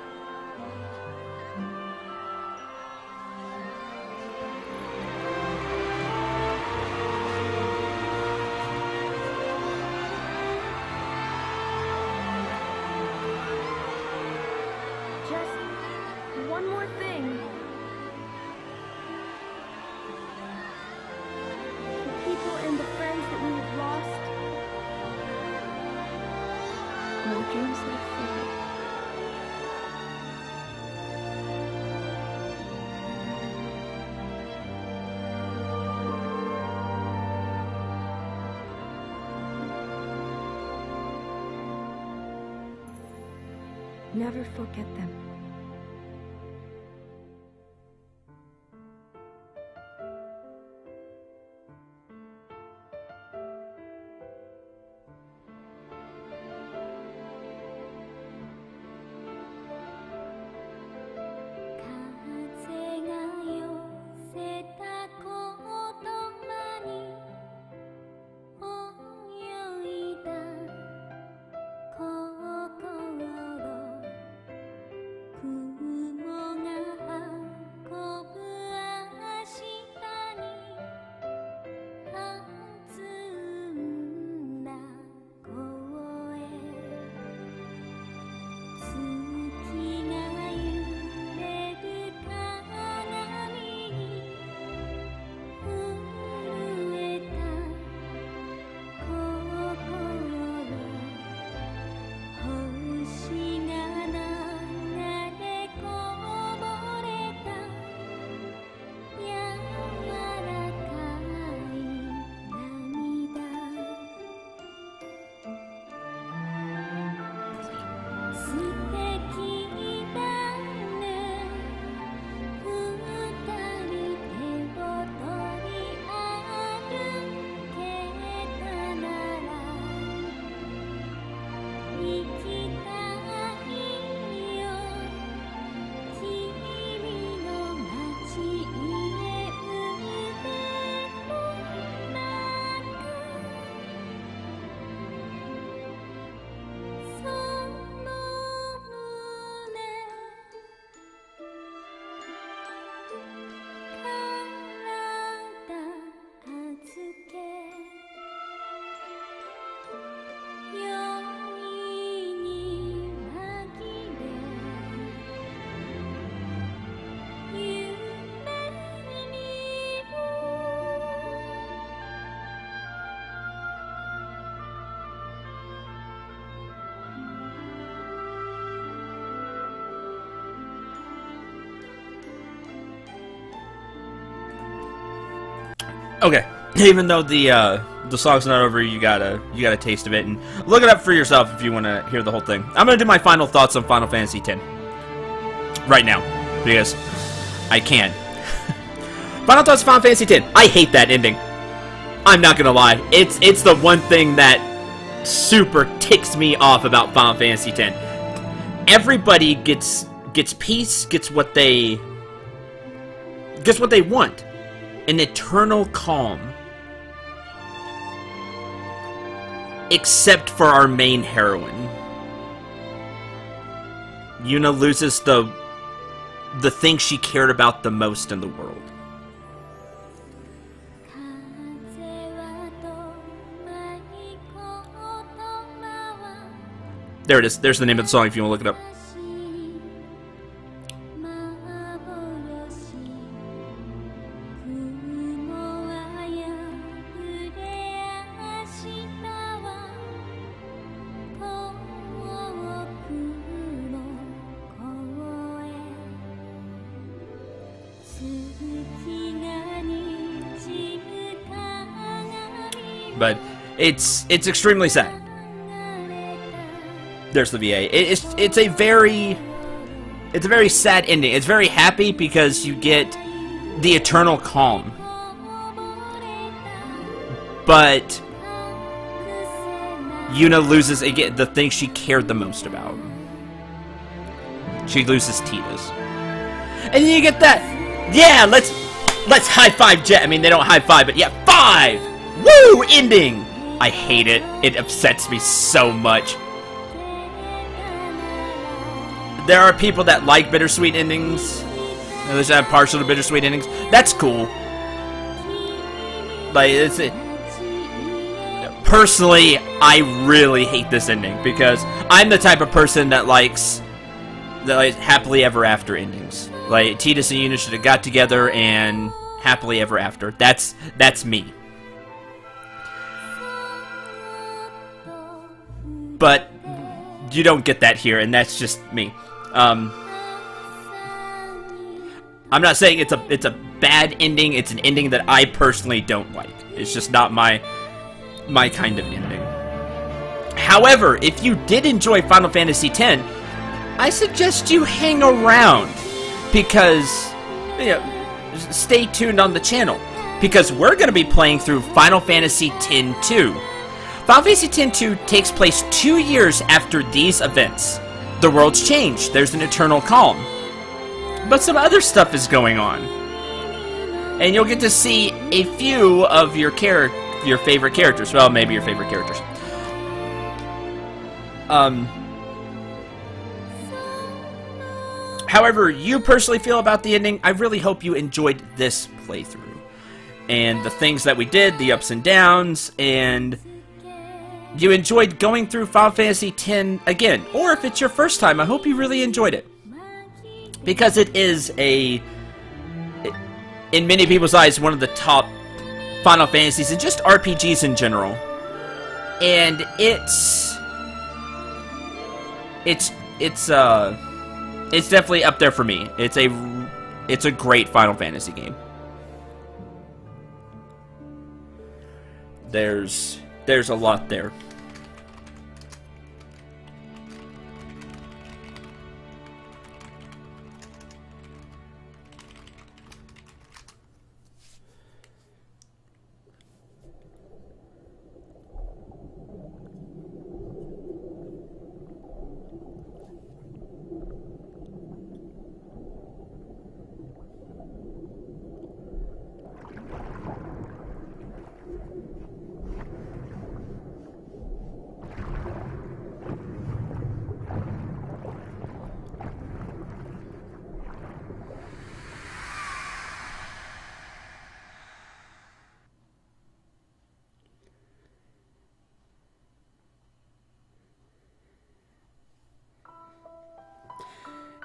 Just one more thing. The people and the friends that we have lost. No dreams that fade. Never forget them. Okay, even though the song's not over, you got a taste of it, and look it up for yourself if you want to hear the whole thing. I'm gonna do my final thoughts on Final Fantasy X right now because I can. Final thoughts on Final Fantasy X. I hate that ending. I'm not gonna lie. It's the one thing that super ticks me off about Final Fantasy X. Everybody gets peace, gets what they want. An eternal calm. Except for our main heroine. Yuna loses the thing she cared about the most in the world. There it is. There's the name of the song if you want to look it up. But it's extremely sad. There's the VA. It's a very sad ending. It's very happy because you get the eternal calm. But Yuna loses again the thing she cared the most about. She loses Tidus. And then you get that. Yeah, let's high five Jet. I mean, they don't high five, but yeah, 5! Woo! Ending! I hate it. It upsets me so much. There are people that like bittersweet endings. At least have partial to bittersweet endings. That's cool. Like, personally, I really hate this ending because I'm the type of person that likes happily ever after endings. Like, Tidus and Yuna should have got together and happily ever after. That's me. But you don't get that here, and that's just me. I'm not saying it's a bad ending. It's an ending that I personally don't like. It's just not my kind of ending. However, if you did enjoy Final Fantasy X, I suggest you hang around because, you know, stay tuned on the channel because we're going to be playing through Final Fantasy X-2. Final Fantasy X-2 takes place 2 years after these events. The world's changed. There's an eternal calm. But some other stuff is going on. And you'll get to see a few of your favorite characters. Well, maybe your favorite characters. However you personally feel about the ending, I really hope you enjoyed this playthrough. And the things that we did, the ups and downs, and you enjoyed going through Final Fantasy X again. Or if it's your first time, I hope you really enjoyed it. Because it is in many people's eyes, one of the top Final Fantasies and just RPGs in general. And it's definitely up there for me. It's a great Final Fantasy game. There's a lot there.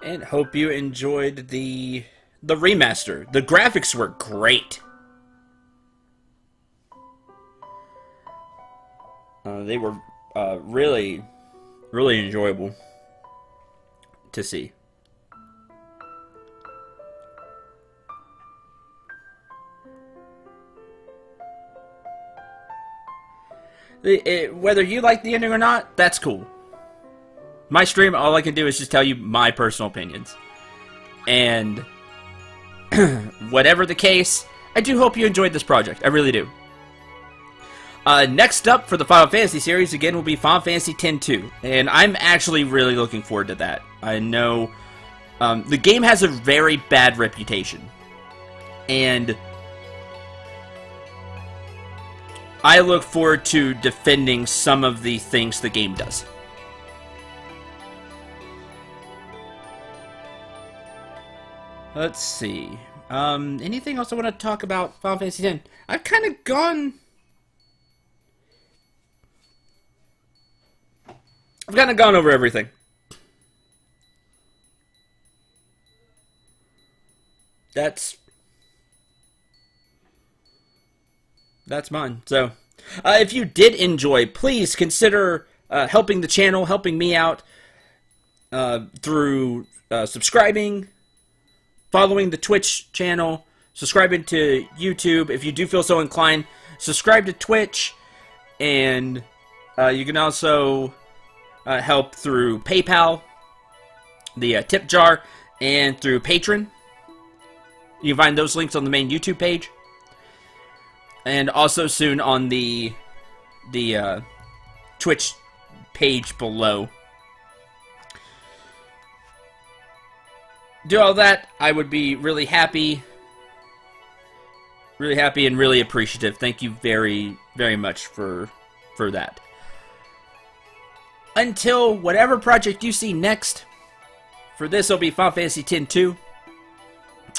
And hope you enjoyed the remaster. The graphics were great. They were really, really enjoyable to see. Whether you like the ending or not, that's cool. My stream, all I can do is just tell you my personal opinions. And whatever the case, I do hope you enjoyed this project. I really do. Next up for the Final Fantasy series, again, will be Final Fantasy X-2. And I'm actually really looking forward to that. I know the game has a very bad reputation. And I look forward to defending some of the things the game does. Let's see. Anything else I want to talk about Final Fantasy X? I've kind of gone over everything. That's mine. So, if you did enjoy, please consider helping the channel, helping me out through subscribing, following the Twitch channel, subscribing to YouTube. If you do feel so inclined, subscribe to Twitch, and you can also help through PayPal, the tip jar, and through Patreon. You can find those links on the main YouTube page, and also soon on the Twitch page below. Do all that, I would be really happy and really appreciative. Thank you very, very much for that. Until whatever project you see next, for this will be Final Fantasy X-2.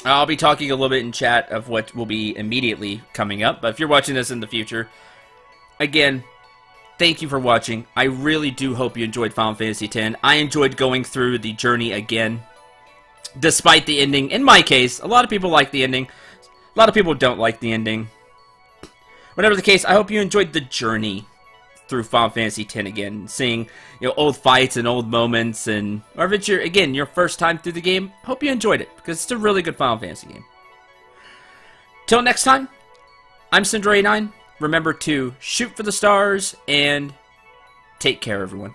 I'll be talking a little bit in chat of what will be immediately coming up, but if you're watching this in the future, again, thank you for watching. I really do hope you enjoyed Final Fantasy X. I enjoyed going through the journey again, despite the ending. In my case, a lot of people like the ending. A lot of people don't like the ending. Whatever the case, I hope you enjoyed the journey through Final Fantasy X again, seeing old fights and old moments, and or if it's your first time through the game, hope you enjoyed it, because it's a really good Final Fantasy game. Till next time, I'm Cendril. Remember to shoot for the stars and take care, everyone.